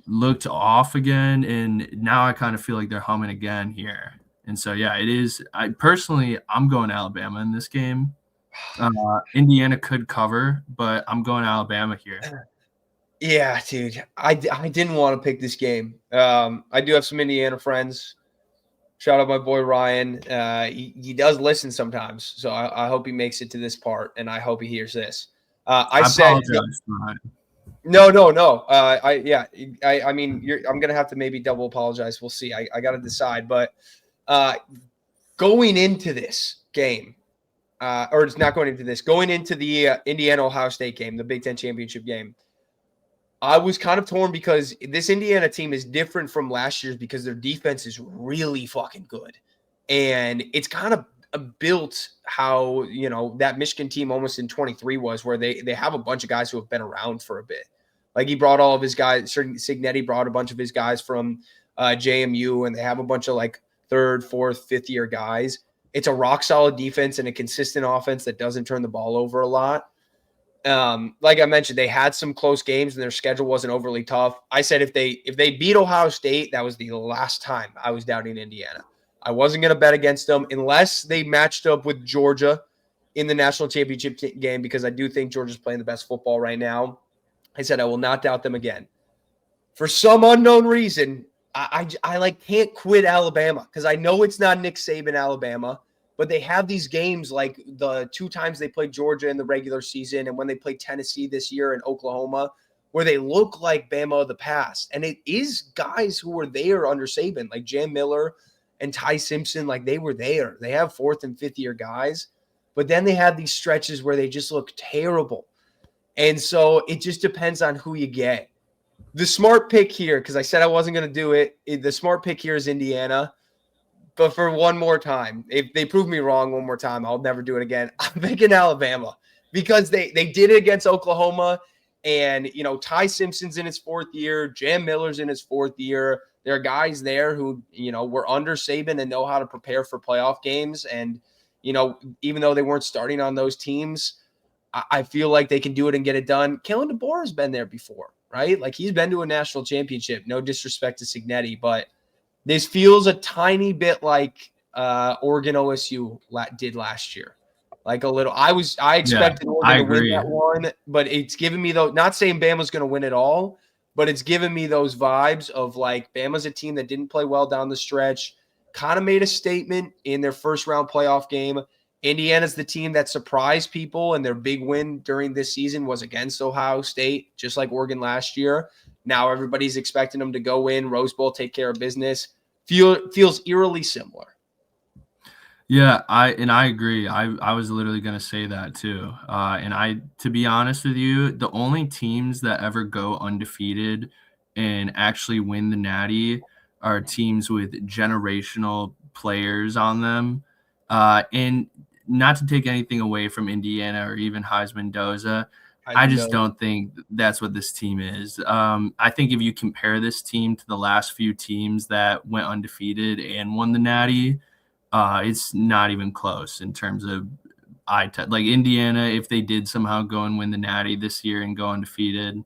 looked off again, and now I kind of feel like they're humming again here. And so, yeah, it is. I'm going Alabama in this game. Indiana could cover, but I'm going Alabama here. Yeah, dude. I didn't want to pick this game. I do have some Indiana friends. Shout out my boy Ryan. He does listen sometimes, so I hope he makes it to this part, and I hope he hears this. I said no. I'm gonna have to maybe double apologize. We'll see. I got to decide. But going into this game, or it's not going into this, going into the Indiana Ohio State game, the Big Ten championship game. I was kind of torn because this Indiana team is different from last year's because their defense is really fucking good. And it's kind of built how, that Michigan team almost in 23 was, where they have a bunch of guys who have been around for a bit. Like he brought all of his guys, Signetti brought a bunch of his guys from JMU, and they have a bunch of like third, fourth, fifth year guys. It's a rock solid defense and a consistent offense that doesn't turn the ball over a lot. Like I mentioned, they had some close games and their schedule wasn't overly tough. I said if they beat Ohio State, that was the last time I was doubting Indiana. I wasn't going to bet against them unless they matched up with Georgia in the national championship game, because I do think Georgia's playing the best football right now. I said I will not doubt them again. For some unknown reason, I like can't quit Alabama because I know it's not Nick Saban Alabama, but they have these games like the 2 times they played Georgia in the regular season and when they played Tennessee this year and Oklahoma, where they look like Bama of the past. And it is guys who were there under Saban, like Jam Miller and Ty Simpson, like they were there. They have 4th and 5th year guys, but then they have these stretches where they just look terrible. And so it just depends on who you get. The smart pick here, because I said I wasn't going to do it, the smart pick here is Indiana. But for one more time, if they prove me wrong one more time, I'll never do it again. I'm picking Alabama because they did it against Oklahoma. And, you know, Ty Simpson's in his 4th year. Jam Miller's in his 4th year. There are guys there who, you know, were under Saban and know how to prepare for playoff games. And, you know, even though they weren't starting on those teams, I feel like they can do it and get it done. Kalen DeBoer has been there before, right? Like he's been to a national championship. No disrespect to Signetti, but this feels a tiny bit like Oregon OSU did last year. Like a little. I expected Oregon to win that one, but it's giving me though. Not saying Bama's going to win it all, but it's giving me those vibes of like Bama's a team that didn't play well down the stretch, kind of made a statement in their first round playoff game. Indiana's the team that surprised people, and their big win during this season was against Ohio State, just like Oregon last year. Now everybody's expecting them to go in, Rose Bowl, take care of business. Feels eerily similar. Yeah, I agree. I was literally going to say that too. To be honest with you, the only teams that ever go undefeated and actually win the Natty are teams with generational players on them. And not to take anything away from Indiana or even Heisman Doza, I just don't think that's what this team is. I think if you compare this team to the last few teams that went undefeated and won the Natty, it's not even close in terms of like Indiana. If they did somehow go and win the Natty this year and go undefeated,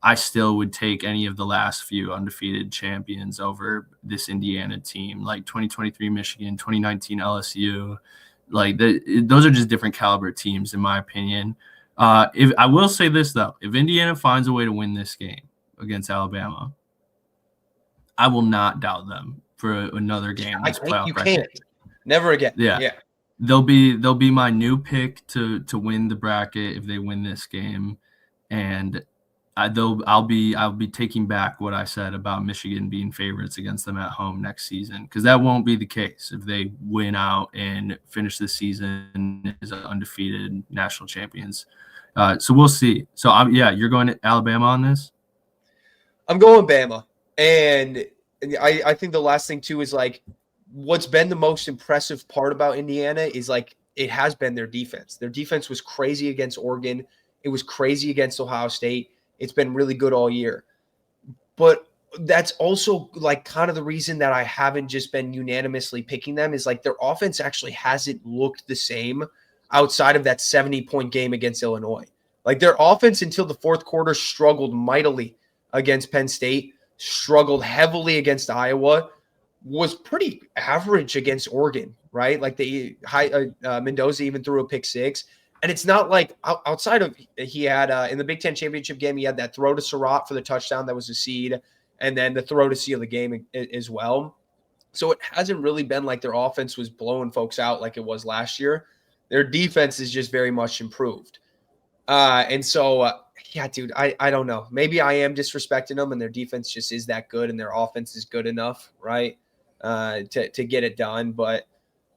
I still would take any of the last few undefeated champions over this Indiana team, like 2023 Michigan, 2019 LSU. Like those are just different caliber teams, in my opinion. If I will say this though, if Indiana finds a way to win this game against Alabama, I will not doubt them for another game. I think you can't. Never again. Yeah. They'll be my new pick to win the bracket if they win this game, and I'll be taking back what I said about Michigan being favorites against them at home next season, because that won't be the case if they win out and finish the season as undefeated national champions. So we'll see. So you're going to Alabama on this? I'm going Bama, and I think the last thing too is like what's been the most impressive part about Indiana is like it has been their defense. Their defense was crazy against Oregon. It was crazy against Ohio State. It's been really good all year. But that's also like kind of the reason that I haven't just been unanimously picking them is like their offense actually hasn't looked the same outside of that 70-point game against Illinois. Like their offense until the 4th quarter struggled mightily against Penn State, struggled heavily against Iowa, was pretty average against Oregon, right? Like Mendoza even threw a pick 6. And it's not like outside of he had in the Big Ten championship game, he had that throw to Surratt for the touchdown that was a seed, and then the throw to seal the game as well. So it hasn't really been like their offense was blowing folks out like it was last year. Their defense is just very much improved. And so, dude, I don't know. Maybe I am disrespecting them, and their defense just is that good, and their offense is good enough, right, to get it done. But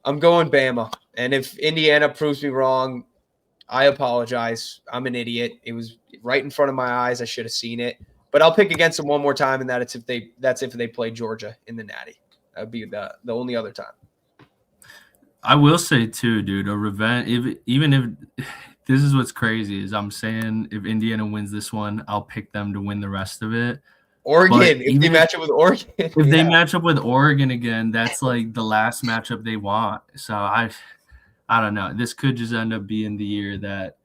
I'm going Bama. And if Indiana proves me wrong, I apologize. I'm an idiot. It was right in front of my eyes. I should have seen it. But I'll pick against them one more time, and that's if they play Georgia in the Natty. That would be the only other time. I will say too, dude, a revenge. Even if this is what's crazy is I'm saying if Indiana wins this one, I'll pick them to win the rest of it. Oregon, if they match up with Oregon. If they match up with Oregon again, that's like the last matchup they want. So I don't know. This could just end up being the year that,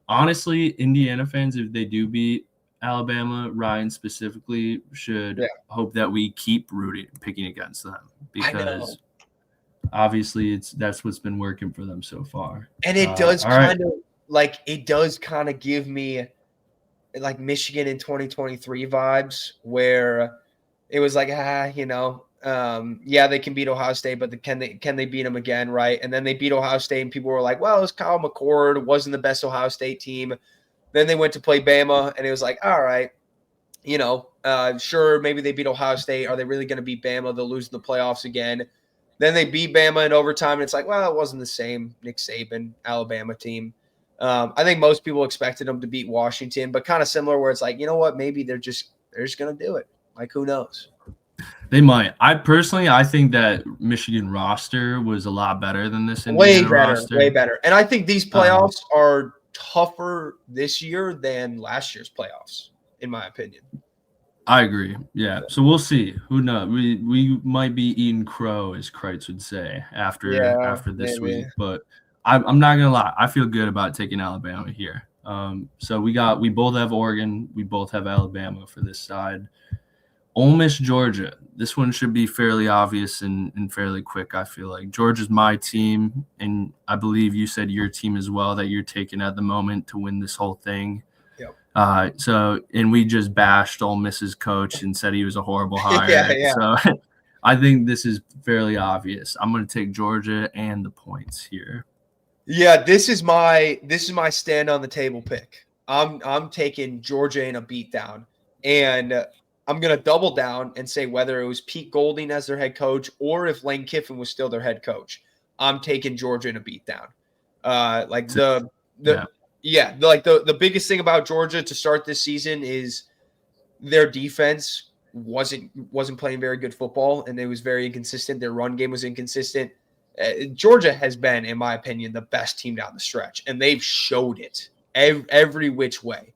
honestly, Indiana fans, if they do beat Alabama, Ryan specifically, should hope that we keep picking against them, because obviously that's what's been working for them so far. And it does kind of give me like Michigan in 2023 vibes, where it was like, yeah, they can beat Ohio State, but can they beat them again, right? And then they beat Ohio State, and people were like, well, it was Kyle McCord. It wasn't the best Ohio State team. Then they went to play Bama, and it was like, all right, sure, maybe they beat Ohio State. Are they really going to beat Bama? They'll lose in the playoffs again. Then they beat Bama in overtime, and it's like, well, it wasn't the same Nick Saban Alabama team. I think most people expected them to beat Washington, but kind of similar where it's like, you know what, maybe they're just going to do it. Like, who knows? They might. I think that Michigan roster was a lot better than this Indiana roster. Way better. And I think these playoffs are tougher this year than last year's playoffs, in my opinion. I agree. Yeah. So we'll see. Who knows? We might be eating crow, as Kreitz would say, after this week. But I'm not gonna lie. I feel good about taking Alabama here. So we both have Oregon. We both have Alabama for this side. Ole Miss, Georgia. This one should be fairly obvious and fairly quick, I feel like. Georgia's my team, and I believe you said your team as well that you're taking at the moment to win this whole thing. Yep. And we just bashed Ole Miss's coach and said he was a horrible hire. Yeah. So I think this is fairly obvious. I'm going to take Georgia and the points here. Yeah, this is my stand on the table pick. I'm taking Georgia in a beatdown, and I'm going to double down and say whether it was Pete Golding as their head coach or if Lane Kiffin was still their head coach, I'm taking Georgia in a beatdown. The biggest thing about Georgia to start this season is their defense wasn't playing very good football, and it was very inconsistent. Their run game was inconsistent. Georgia has been, in my opinion, the best team down the stretch, and they've showed it every which way.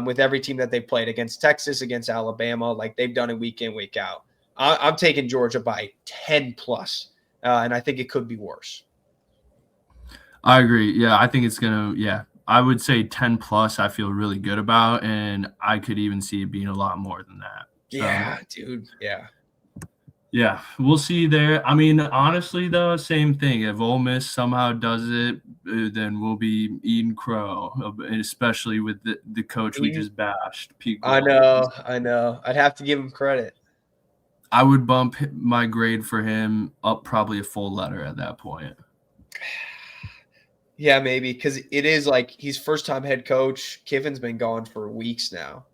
With every team that they've played against Texas, against Alabama, like they've done it week in, week out. I'm taking Georgia by 10 plus, and I think it could be worse. I agree. Yeah, I think it's going to, I would say 10 plus I feel really good about, and I could even see it being a lot more than that. Yeah, dude. Yeah. Yeah, we'll see there. I mean, honestly, though, same thing. If Ole Miss somehow does it, then we'll be eating crow, especially with the coach we just bashed. Pete Golding. I know. I'd have to give him credit. I would bump my grade for him up probably a full letter at that point. Yeah, maybe, because it is like he's first-time head coach. Kiffin's been gone for weeks now.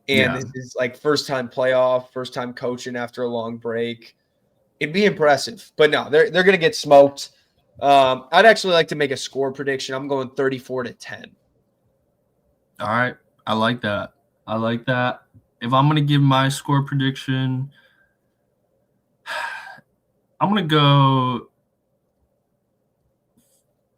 And this is like first-time playoff, first-time coaching after a long break. It'd be impressive. But no, they're going to get smoked. I'd actually like to make a score prediction. I'm going 34-10. All right. I like that. If I'm going to give my score prediction, I'm going to go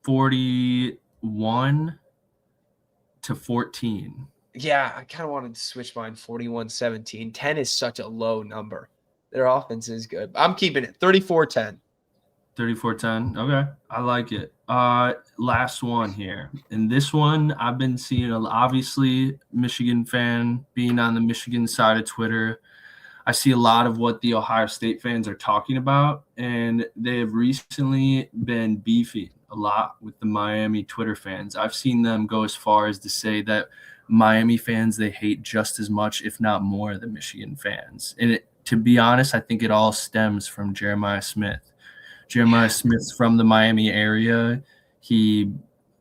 41-14. Yeah, I kind of wanted to switch mine 41-17. 10 is such a low number. Their offense is good. I'm keeping it 34-10. 34-10. Okay. I like it. Last one here. And this one I've been seeing, obviously, Michigan fan, being on the Michigan side of Twitter. I see a lot of what the Ohio State fans are talking about, and they have recently been beefing a lot with the Miami Twitter fans. I've seen them go as far as to say that Miami fans they hate just as much, if not more, than Michigan fans. And to be honest, I think it all stems from Jeremiah Smith. Jeremiah Smith's from the Miami area. He,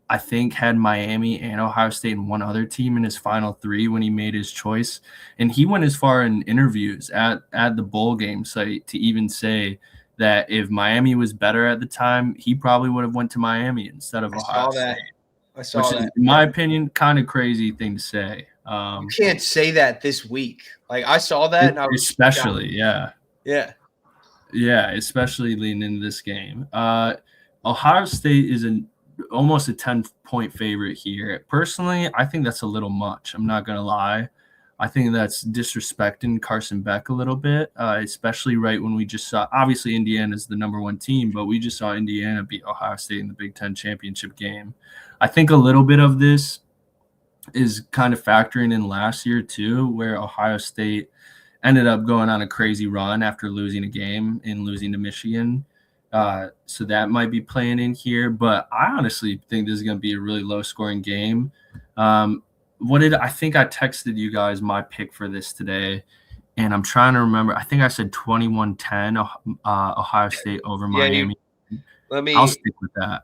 I think, had Miami and Ohio State and one other team in his final three when he made his choice. And he went as far in interviews at the bowl game site to even say that if Miami was better at the time, he probably would have went to Miami instead of Ohio State. I saw that. Is, in my opinion, kind of crazy thing to say. You can't say that this week. Like, I saw that, and I was especially, yeah, especially leading into this game. Ohio State is almost a 10-point favorite here. Personally, I think that's a little much. I'm not gonna lie. I think that's disrespecting Carson Beck a little bit, especially right when we just saw, obviously Indiana's the number one team, but we just saw Indiana beat Ohio State in the Big Ten championship game. I think a little bit of this is kind of factoring in last year too, where Ohio State ended up going on a crazy run after losing a game and losing to Michigan. So that might be playing in here, but I honestly think this is going to be a really low-scoring game. I think I texted you guys my pick for this today, And I'm trying to remember. I think I said 21-10, Ohio State over Yeah, Miami. let I'll me stick with that.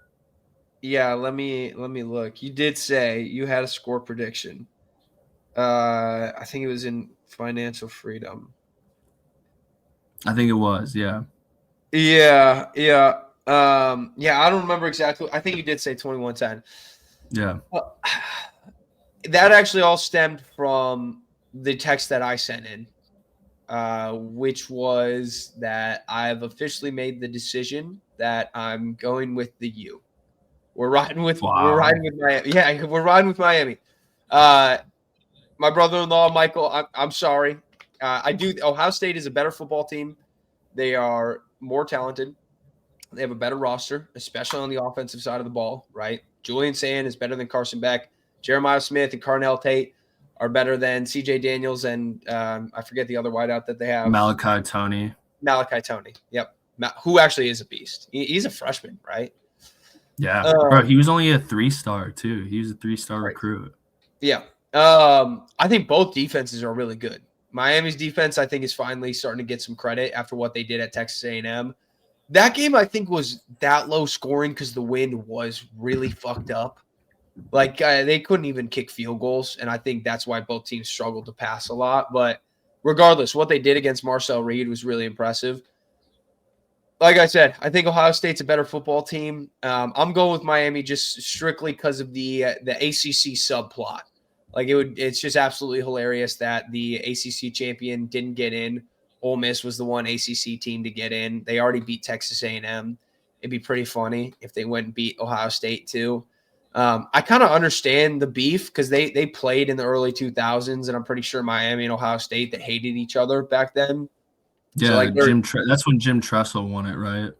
let me look. You did say you had a score prediction. I think it was in Financial Freedom. I think it was, yeah. Yeah, yeah. Yeah, I don't remember exactly. I think you did say 21-10. Yeah. Well, that actually all stemmed from the text that I sent in, which was that I've officially made the decision that I'm going with the U. We're Wow. riding with Miami. Yeah, we're riding with Miami. Uh, my brother-in-law Michael, I'm sorry. I do. Ohio State is a better football team. They are more talented. They have a better roster, especially on the offensive side of the ball, right? Julian Sand is better than Carson Beck. Jeremiah Smith and Carnell Tate are better than CJ Daniels and I forget the other wideout that they have. Malachi Tony. Malachi Tony. Yep. Who actually is a beast. He's a freshman, right? Yeah. Bro, he was only a 3-star too. He was a 3-star Right. recruit. Yeah. I think both defenses are really good. Miami's defense, I think, is finally starting to get some credit after what they did at Texas A&M. That game, I think, was that low scoring because the wind was really fucked up. Like they couldn't even kick field goals, and I think that's why both teams struggled to pass a lot. But regardless, what they did against Marcel Reed was really impressive. Like I said, I think Ohio State's a better football team. I'm going with Miami just strictly because of the ACC subplot. Like it's just absolutely hilarious that the ACC champion didn't get in. Ole Miss was the one ACC team to get in. They already beat Texas A&M. It'd be pretty funny if they went and beat Ohio State too. I kind of understand the beef because they played in the early 2000s, and I'm pretty sure Miami and Ohio State that hated each other back then. So Yeah, like that's when Jim Tressel won it, right?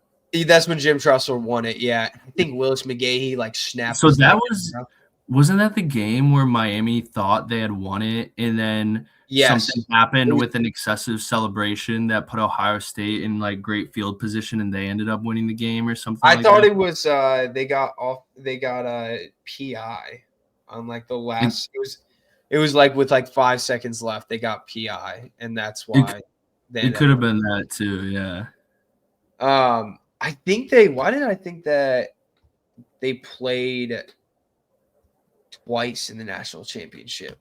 that's when Jim Tressel won it. Yeah, I think Willis McGahee like snapped So his leg. wasn't that the game where Miami thought they had won it and then Yes, something happened with an excessive celebration that put Ohio State in like great field position and they ended up winning the game or something I like thought that? it was they got off. They got a PI on like the It, last. It was like with like 5 seconds left. They got PI, and that's it, why they it ended up could have winning. been that too, yeah. I think they. Why did I think that they played twice in the national championship?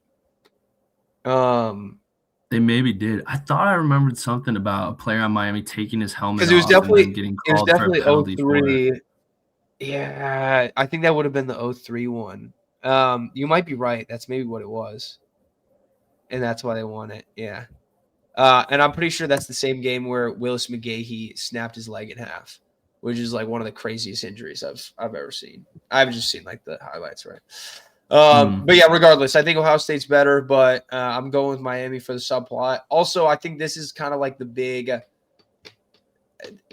They maybe did. I thought I remembered something about a player on Miami taking his helmet Because it was off and then definitely getting it was called for a definitely penalty for it. 03. Yeah, I think that would have been the 03 one. You might be right. That's maybe what it was. And that's why they won it. Yeah. And I'm pretty sure that's the same game where Willis McGahee snapped his leg in half, which is like one of the craziest injuries I've ever seen. I've just seen like the highlights, right? But yeah, regardless, I think Ohio State's better, but I'm going with Miami for the subplot. Also, I think this is kind of like the big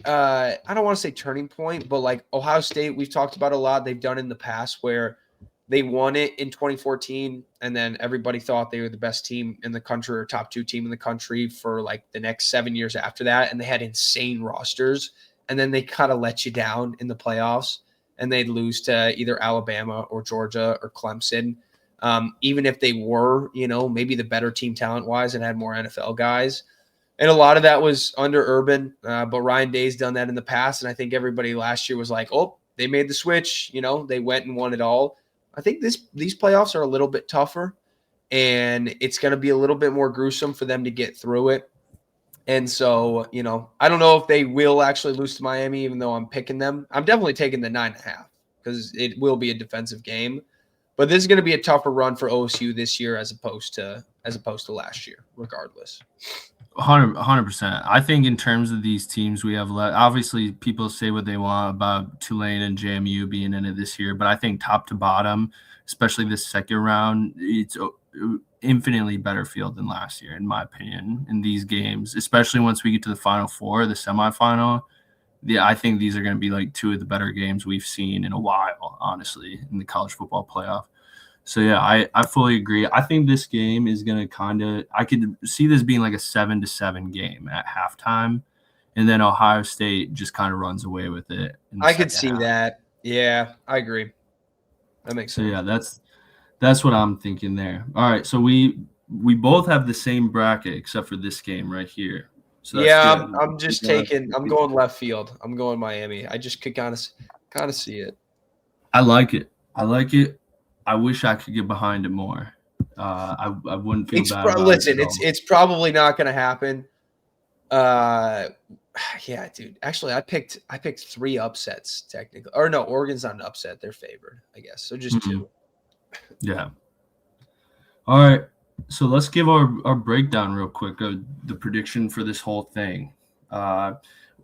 I don't want to say turning point, but like Ohio State, we've talked about a lot. They've done in the past where they won it in 2014, and then everybody thought they were the best team in the country or top 2 team in the country for like the next 7 years after that, and they had insane rosters, and then they kind of let you down in the playoffs, and they'd lose to either Alabama or Georgia or Clemson. Even if they were, maybe the better team talent wise and had more NFL guys. And a lot of that was under Urban, but Ryan Day's done that in the past. And I think everybody last year was like, oh, they made the switch. They went and won it all. I think these playoffs are a little bit tougher, and it's going to be a little bit more gruesome for them to get through it. And so, I don't know if they will actually lose to Miami, even though I'm picking them. I'm definitely taking the 9.5 because it will be a defensive game. But this is going to be a tougher run for OSU this year as opposed to last year, regardless. 100%. I think in terms of these teams we have left, obviously people say what they want about Tulane and JMU being in it this year, but I think top to bottom, especially this second round, it's infinitely better field than last year, in my opinion, in these games, especially once we get to the Final Four, the semifinal. Yeah, I think these are going to be like 2 of the better games we've seen in a while, honestly, in the college football playoff. So, yeah, I fully agree. I think this game is going to I could see this being like a 7-7 game at halftime, and then Ohio State just kind of runs away with it. I could see that. Yeah, I agree. That makes sense. So, yeah, that's what I'm thinking there. All right, so we we both have the same bracket except for this game right here. So that's Yeah, good. I'm just taking. I'm going left field. I'm going Miami. I just could kind of see it. I like it. I like it. I wish I could get behind it more. I wouldn't feel bad about it Listen. at all. It's probably not going to happen. Yeah, dude. Actually, I picked 3 upsets technically, or no, Oregon's not an upset. They're favored, I guess. So just 2. Yeah. All right. So let's give our breakdown real quick of the prediction for this whole thing.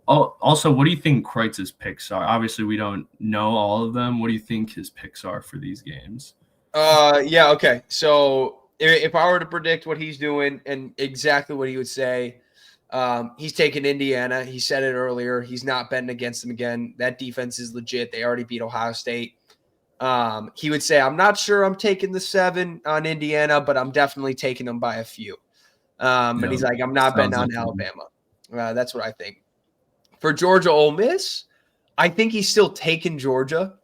Also, what do you think Kreitz's picks are? Obviously, we don't know all of them. What do you think his picks are for these games? Yeah, okay. So if I were to predict what he's doing and exactly what he would say, he's taking Indiana. He said it earlier. He's not betting against them again. That defense is legit. They already beat Ohio State. He would say, I'm not sure I'm taking the 7 on Indiana, but I'm definitely taking them by a few. But he's like, I'm not betting on Alabama. That's what I think. For Georgia Ole Miss, I think he's still taking Georgia.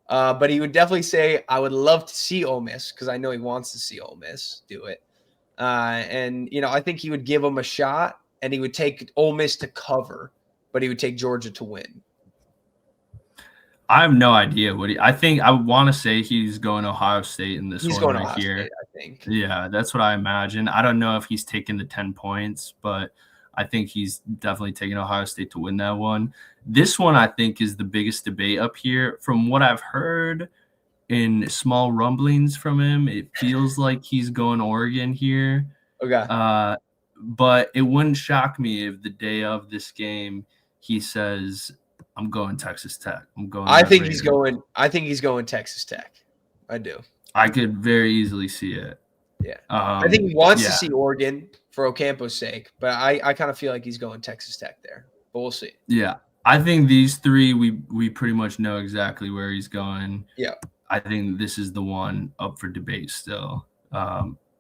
But he would definitely say, I would love to see Ole Miss because I know he wants to see Ole Miss do it. And, I think he would give him a shot and he would take Ole Miss to cover, but he would take Georgia to win. I have no idea what I think. I would want to say he's going Ohio State in this one right here. State, I think. Yeah, that's what I imagine. I don't know if he's taking the 10 points, but I think he's definitely taking Ohio State to win that one. This one, I think, is the biggest debate up here. From what I've heard in small rumblings from him, it feels like he's going Oregon here. Okay. But it wouldn't shock me if the day of this game he says, I'm going Texas Tech. I think he's going Texas Tech. I do. I could very easily see it. Yeah. I think he wants to see Oregon for Ocampo's sake, but I kind of feel like he's going Texas Tech there. But we'll see. Yeah. I think these 3 we pretty much know exactly where he's going. Yeah. I think this is the one up for debate still.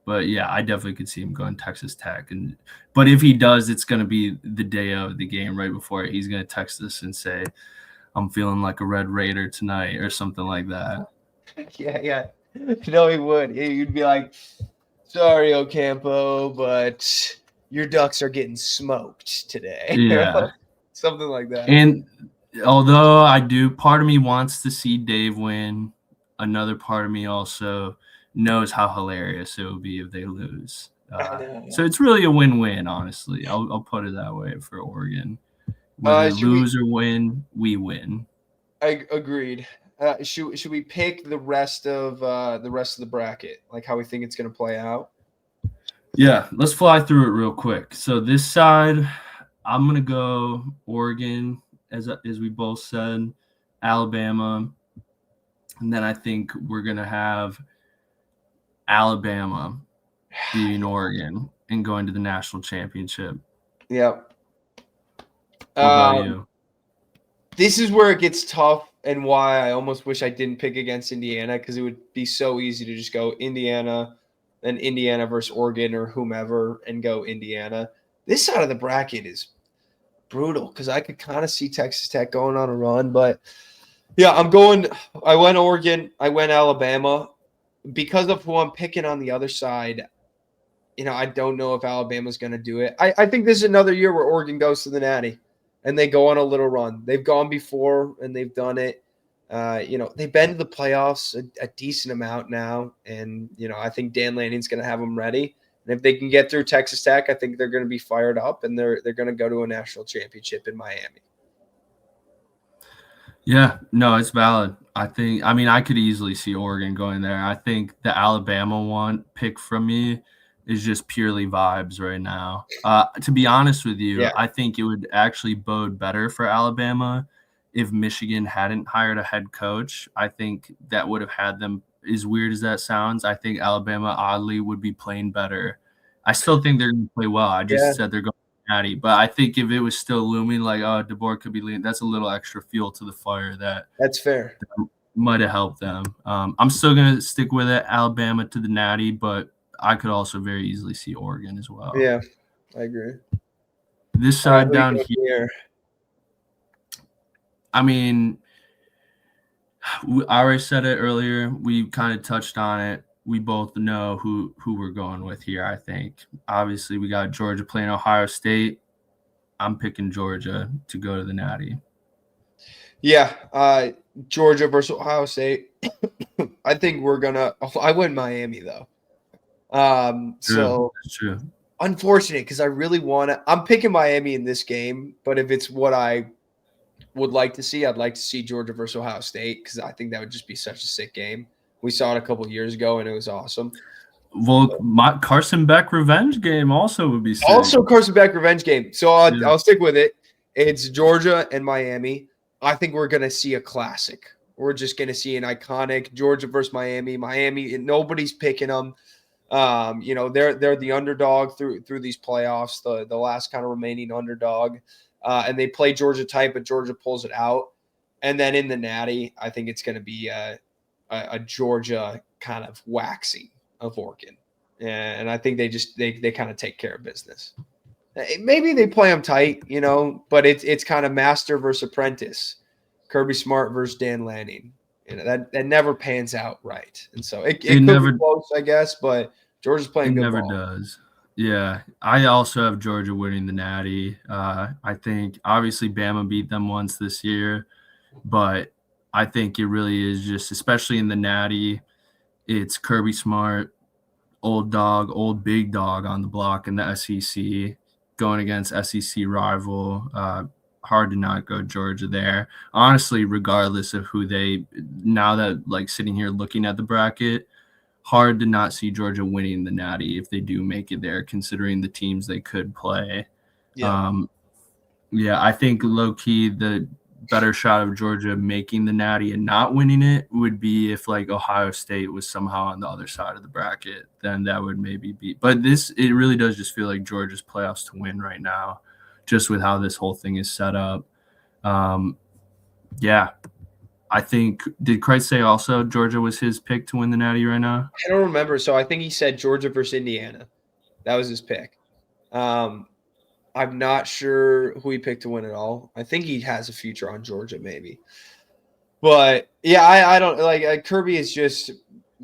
But yeah, I definitely could see him going Texas Tech. But if he does, it's going to be the day of the game right before it. He's going to text us and say, I'm feeling like a Red Raider tonight or something like that. Yeah. No, he would. You'd be like, sorry, Ocampo, but your Ducks are getting smoked today. Yeah. Something like that. And although part of me wants to see Dave win, another part of me also knows how hilarious it would be if they lose. So it's really a win-win, honestly. I'll put it that way for Oregon. Whether lose or win, we win. I agreed. Should we pick the rest of the bracket, like how we think it's going to play out? Yeah, let's fly through it real quick. So this side, I'm going to go Oregon, as we both said, Alabama, and then I think we're going to have Alabama beating Oregon and going to the national championship. Yep. What about you? This is where it gets tough and why I almost wish I didn't pick against Indiana, because it would be so easy to just go Indiana, then Indiana versus Oregon or whomever and go Indiana. This side of the bracket is brutal because I could kind of see Texas Tech going on a run. But, yeah, I went Oregon. I went Alabama. Because of who I'm picking on the other side, I don't know if Alabama's going to do it. I think this is another year where Oregon goes to the Natty and they go on a little run. They've gone before and they've done it. They've been to the playoffs a decent amount now. And, I think Dan Lanning's going to have them ready. And if they can get through Texas Tech, I think they're going to be fired up and they're going to go to a national championship in Miami. Yeah, no, it's valid. I could easily see Oregon going there. I think the Alabama one pick from me is just purely vibes right now. To be honest with you, I think it would actually bode better for Alabama if Michigan hadn't hired a head coach. I think that would have had them, as weird as that sounds, I think Alabama oddly would be playing better. I still think they're going to play well. I just said they're going Natty, but I think if it was still looming like, DeBoer could be leading, that's a little extra fuel to the fire that's fair. That might have helped them. I'm still going to stick with it, Alabama to the Natty, but I could also very easily see Oregon as well. Yeah, I agree. This side down here, I already said it earlier. We kind of touched on it. we both know who we're going with here, I think. Obviously, we got Georgia playing Ohio State. I'm picking Georgia to go to the Natty. Yeah, Georgia versus Ohio State. I think I win Miami though. So That's true. unfortunate because I really want to. I'm picking Miami in this game, but if it's what I would like to see, I'd like to see Georgia versus Ohio State because I think that would just be such a sick game. We saw it a couple years ago and it was awesome. Well, my Carson Beck revenge game also would be sick. Also, Carson Beck revenge game. So I'll stick with it. It's Georgia and Miami. I think we're going to see a classic. We're just going to see an iconic Georgia versus Miami. Miami, nobody's picking them. They're the underdog through these playoffs, the last kind of remaining underdog. And they play Georgia tight, but Georgia pulls it out. And then in the Natty, I think it's going to be a Georgia kind of waxing of Oregon. And I think they kind of take care of business. Maybe they play them tight, but it's kind of master versus apprentice, Kirby Smart versus Dan Lanning. That never pans out right, and so it could never be close, I guess. But Georgia's playing good ball. It never does. Yeah, I also have Georgia winning the Natty. I think obviously Bama beat them once this year, but I think it really is just, especially in the Natty, it's Kirby Smart, old big dog on the block in the SEC, going against SEC rival. Hard to not go Georgia there. Honestly, regardless of who now that like sitting here looking at the bracket, hard to not see Georgia winning the Natty if they do make it there, considering the teams they could play. Yeah. I think low-key the better shot of Georgia making the Natty and not winning it would be if like Ohio State was somehow on the other side of the bracket. Then that would maybe be. But it really does just feel like Georgia's playoffs to win right now, just with how this whole thing is set up. I think, did Christ say also Georgia was his pick to win the Natty right now? I don't remember. So I think he said Georgia versus Indiana. That was his pick. I'm not sure who he picked to win it all. I think he has a future on Georgia, maybe. But yeah, I don't like Kirby is just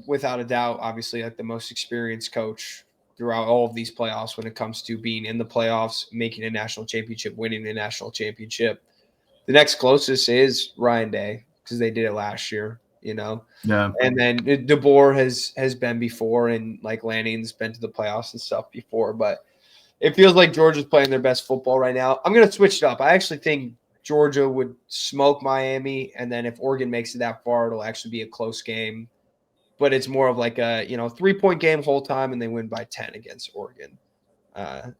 without a doubt, obviously, like the most experienced coach throughout all of these playoffs when it comes to being in the playoffs, making a national championship, winning a national championship. The next closest is Ryan Day because they did it last year, Yeah. And then DeBoer has been before, and like Lanning's been to the playoffs and stuff before, but it feels like Georgia's playing their best football right now. I'm going to switch it up. I actually think Georgia would smoke Miami, and then if Oregon makes it that far, it'll actually be a close game. But it's more of like a 3-point game whole time, and they win by 10 against Oregon. That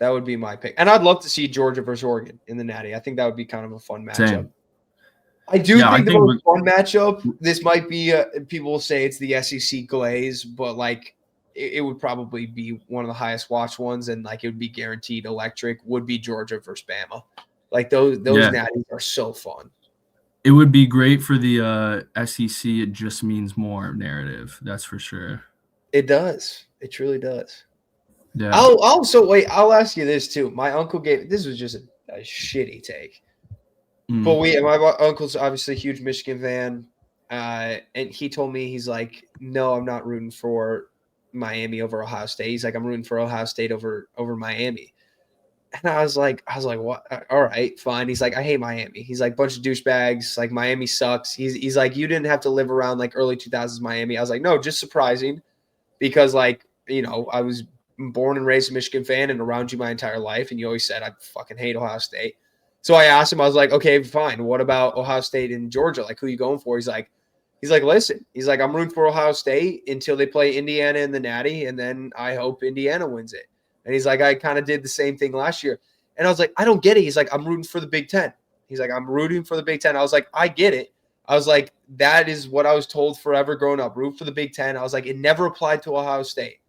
would be my pick. And I'd love to see Georgia versus Oregon in the Natty. I think that would be kind of a fun matchup. Same. I think the most fun matchup, this might be, people will say it's the SEC glaze, but like it would probably be one of the highest watched ones, and like it would be guaranteed electric, would be Georgia versus Bama. Like those Natties are so fun. It would be great for the SEC. It just means more narrative. That's for sure. It does. It truly does. Yeah. I'll ask you this too. My uncle this was just a shitty take. But my uncle's obviously a huge Michigan fan. And he told me, he's like, no, I'm not rooting for Miami over Ohio State. He's like, I'm rooting for Ohio State over Miami. And I was like, what? All right, fine. He's like, I hate Miami. He's like, bunch of douchebags. Like, Miami sucks. He's like, you didn't have to live around like early 2000s Miami. I was like, no, just surprising, because like, I was born and raised a Michigan fan and around you my entire life, and you always said I fucking hate Ohio State. So I asked him, I was like, okay, fine. What about Ohio State and Georgia? Like, who are you going for? He's like, listen. He's like, I'm rooting for Ohio State until they play Indiana in the Natty, and then I hope Indiana wins it. And he's like, I kind of did the same thing last year. And I was like, I don't get it. He's like, I'm rooting for the Big Ten. He's like, I'm rooting for the Big Ten. I was like, I get it. I was like, that is what I was told forever growing up. Root for the Big Ten. I was like, it never applied to Ohio State.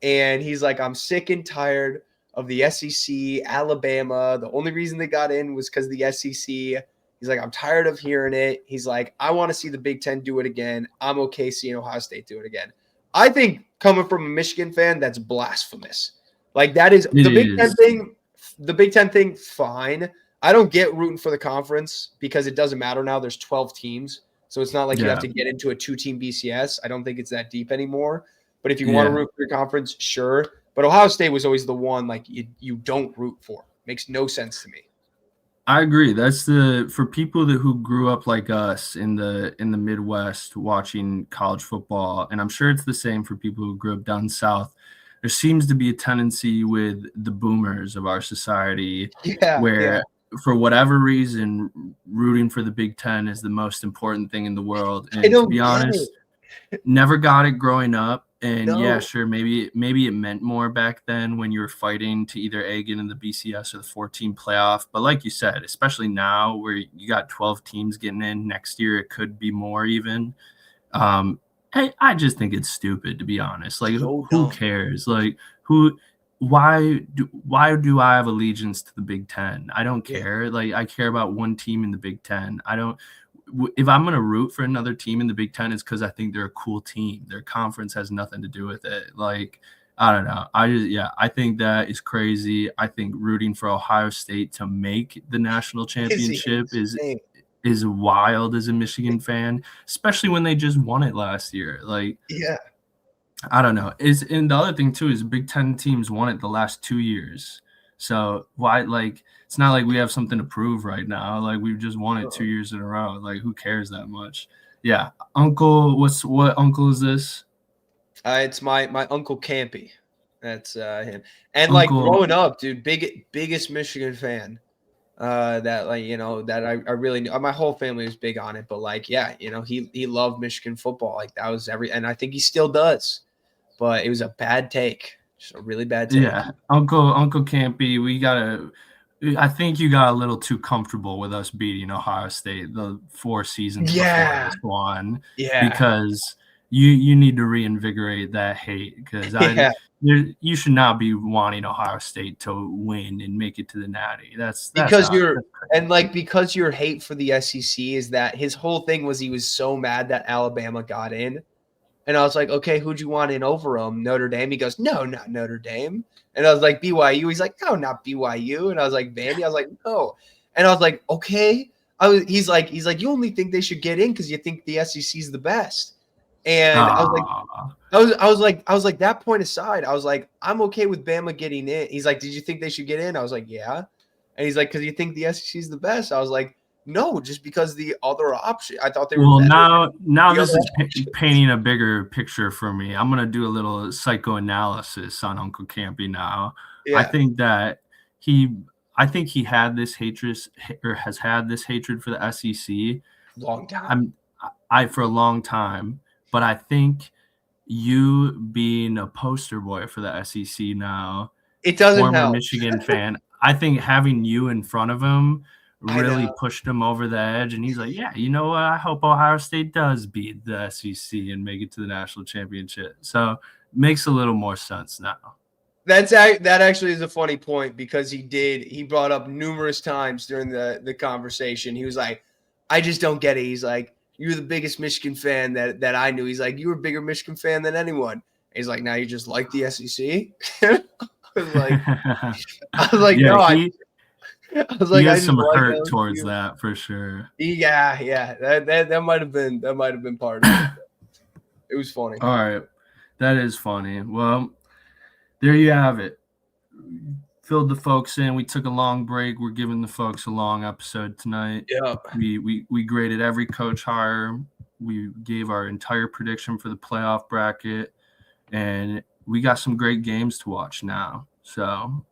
And he's like, I'm sick and tired of the SEC, Alabama. The only reason they got in was because of the SEC. He's like, I'm tired of hearing it. He's like, I want to see the Big Ten do it again. I'm okay seeing Ohio State do it again. I think coming from a Michigan fan, that's blasphemous. Like that is the Big Ten thing. The Big Ten thing, fine. I don't get rooting for the conference because it doesn't matter now. There's 12 teams. So it's not like you have Yeah. to get into a 2-team BCS. I don't think it's that deep anymore. But if you want to Yeah. root for your conference, sure. But Ohio State was always the one like you don't root for. Makes no sense to me. I agree. That's for people who grew up like us in the Midwest watching college football, and I'm sure it's the same for people who grew up down south. There seems to be a tendency with the boomers of our society where for whatever reason rooting for the Big Ten is the most important thing in the world. I And to don't be get honest, it. never got it growing up. And yeah, No. sure, maybe it meant more back then when you were fighting to either get in the BCS or the 14 playoff. But like you said, especially now where you got 12 teams getting in next year, it could be more even. I just think it's stupid, to be honest. Like, So who dumb. cares? Like, why do I have allegiance to the Big Ten? I don't care. Like, I care about one team in the Big Ten. If I'm going to root for another team in the Big Ten, it's because I think they're a cool team. Their conference has nothing to do with it. Like, I don't know. I think that is crazy. I think rooting for Ohio State to make the national championship is wild as a Michigan fan, especially when they just won it last year. Like, I don't know. And the other thing too is Big Ten teams won it the last 2 years. So why, like, it's not like we have something to prove right now. Like, we've just won it 2 years in a row. Like, who cares that much? Yeah. Uncle, what uncle is this? It's my Uncle Campy. That's him. And Uncle, like growing up, dude, biggest Michigan fan. That like, that I really knew. My whole family was big on it, but like, yeah, he loved Michigan football. Like that was and I think he still does. But it was a bad take. Just a really bad take. Yeah. Uncle Campy, I think you got a little too comfortable with us beating Ohio State the 4 seasons before this one. Yeah. Because you need to reinvigorate that hate, because you should not be wanting Ohio State to win and make it to the Natty. Because your hate for the SEC is that his whole thing was he was so mad that Alabama got in. And I was like, okay, who'd you want in over him? Notre Dame? He goes, no, not Notre Dame. And I was like, BYU. He's like, no, not BYU. And I was like, Vandy. I was like, no. And I was like, okay. He's like, you only think they should get in because you think the SEC is the best. And I was like, that point aside, I was like, I'm okay with Bama getting in. He's like, did you think they should get in? I was like, yeah. And he's like, because you think the SEC is the best? I was like, no, just because the other option. I thought they were better. Now this is painting a bigger picture for me. I'm gonna do a little psychoanalysis on Uncle Campy now. Yeah. I think that he had this hatred, or has had this hatred for the SEC long time. For a long time. But I think you being a poster boy for the SEC now, it doesn't former help. Michigan fan, I think having you in front of him really pushed him over the edge. And he's like, yeah, you know what? I hope Ohio State does beat the SEC and make it to the national championship. So makes a little more sense now. That actually is a funny point, because he brought up numerous times during the conversation. He was like, I just don't get it. He's like, you're the biggest Michigan fan that I knew. He's like, you were a bigger Michigan fan than anyone. He's like, now you just like the SEC? I was like, yeah, no, he has some hurt like towards that for sure. Yeah. That might have been part of it. It was funny. All right. That is funny. Well, there you have it. Filled the folks in. We took a long break. We're giving the folks a long episode tonight. Yeah. We graded every coach hire. We gave our entire prediction for the playoff bracket, and we got some great games to watch now. So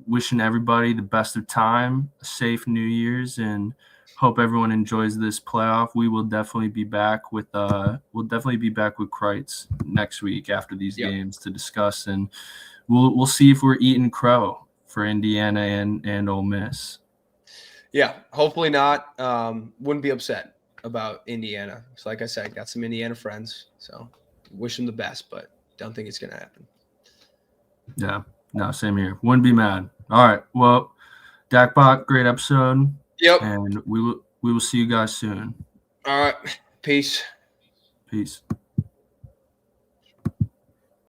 wishing everybody the best of time, a safe New Year's, and hope everyone enjoys this playoff. We will definitely be back with Kreitz next week after these games to discuss, and we'll see if we're eating crow for Indiana and Ole Miss. Yeah, hopefully not. Wouldn't be upset about Indiana. So like I said, got some Indiana friends, so wish them the best, but don't think it's gonna happen. Yeah, no, same here. Wouldn't be mad. All right, well, Dakbot, great episode. Yep. And we will see you guys soon. All right. Peace. Peace.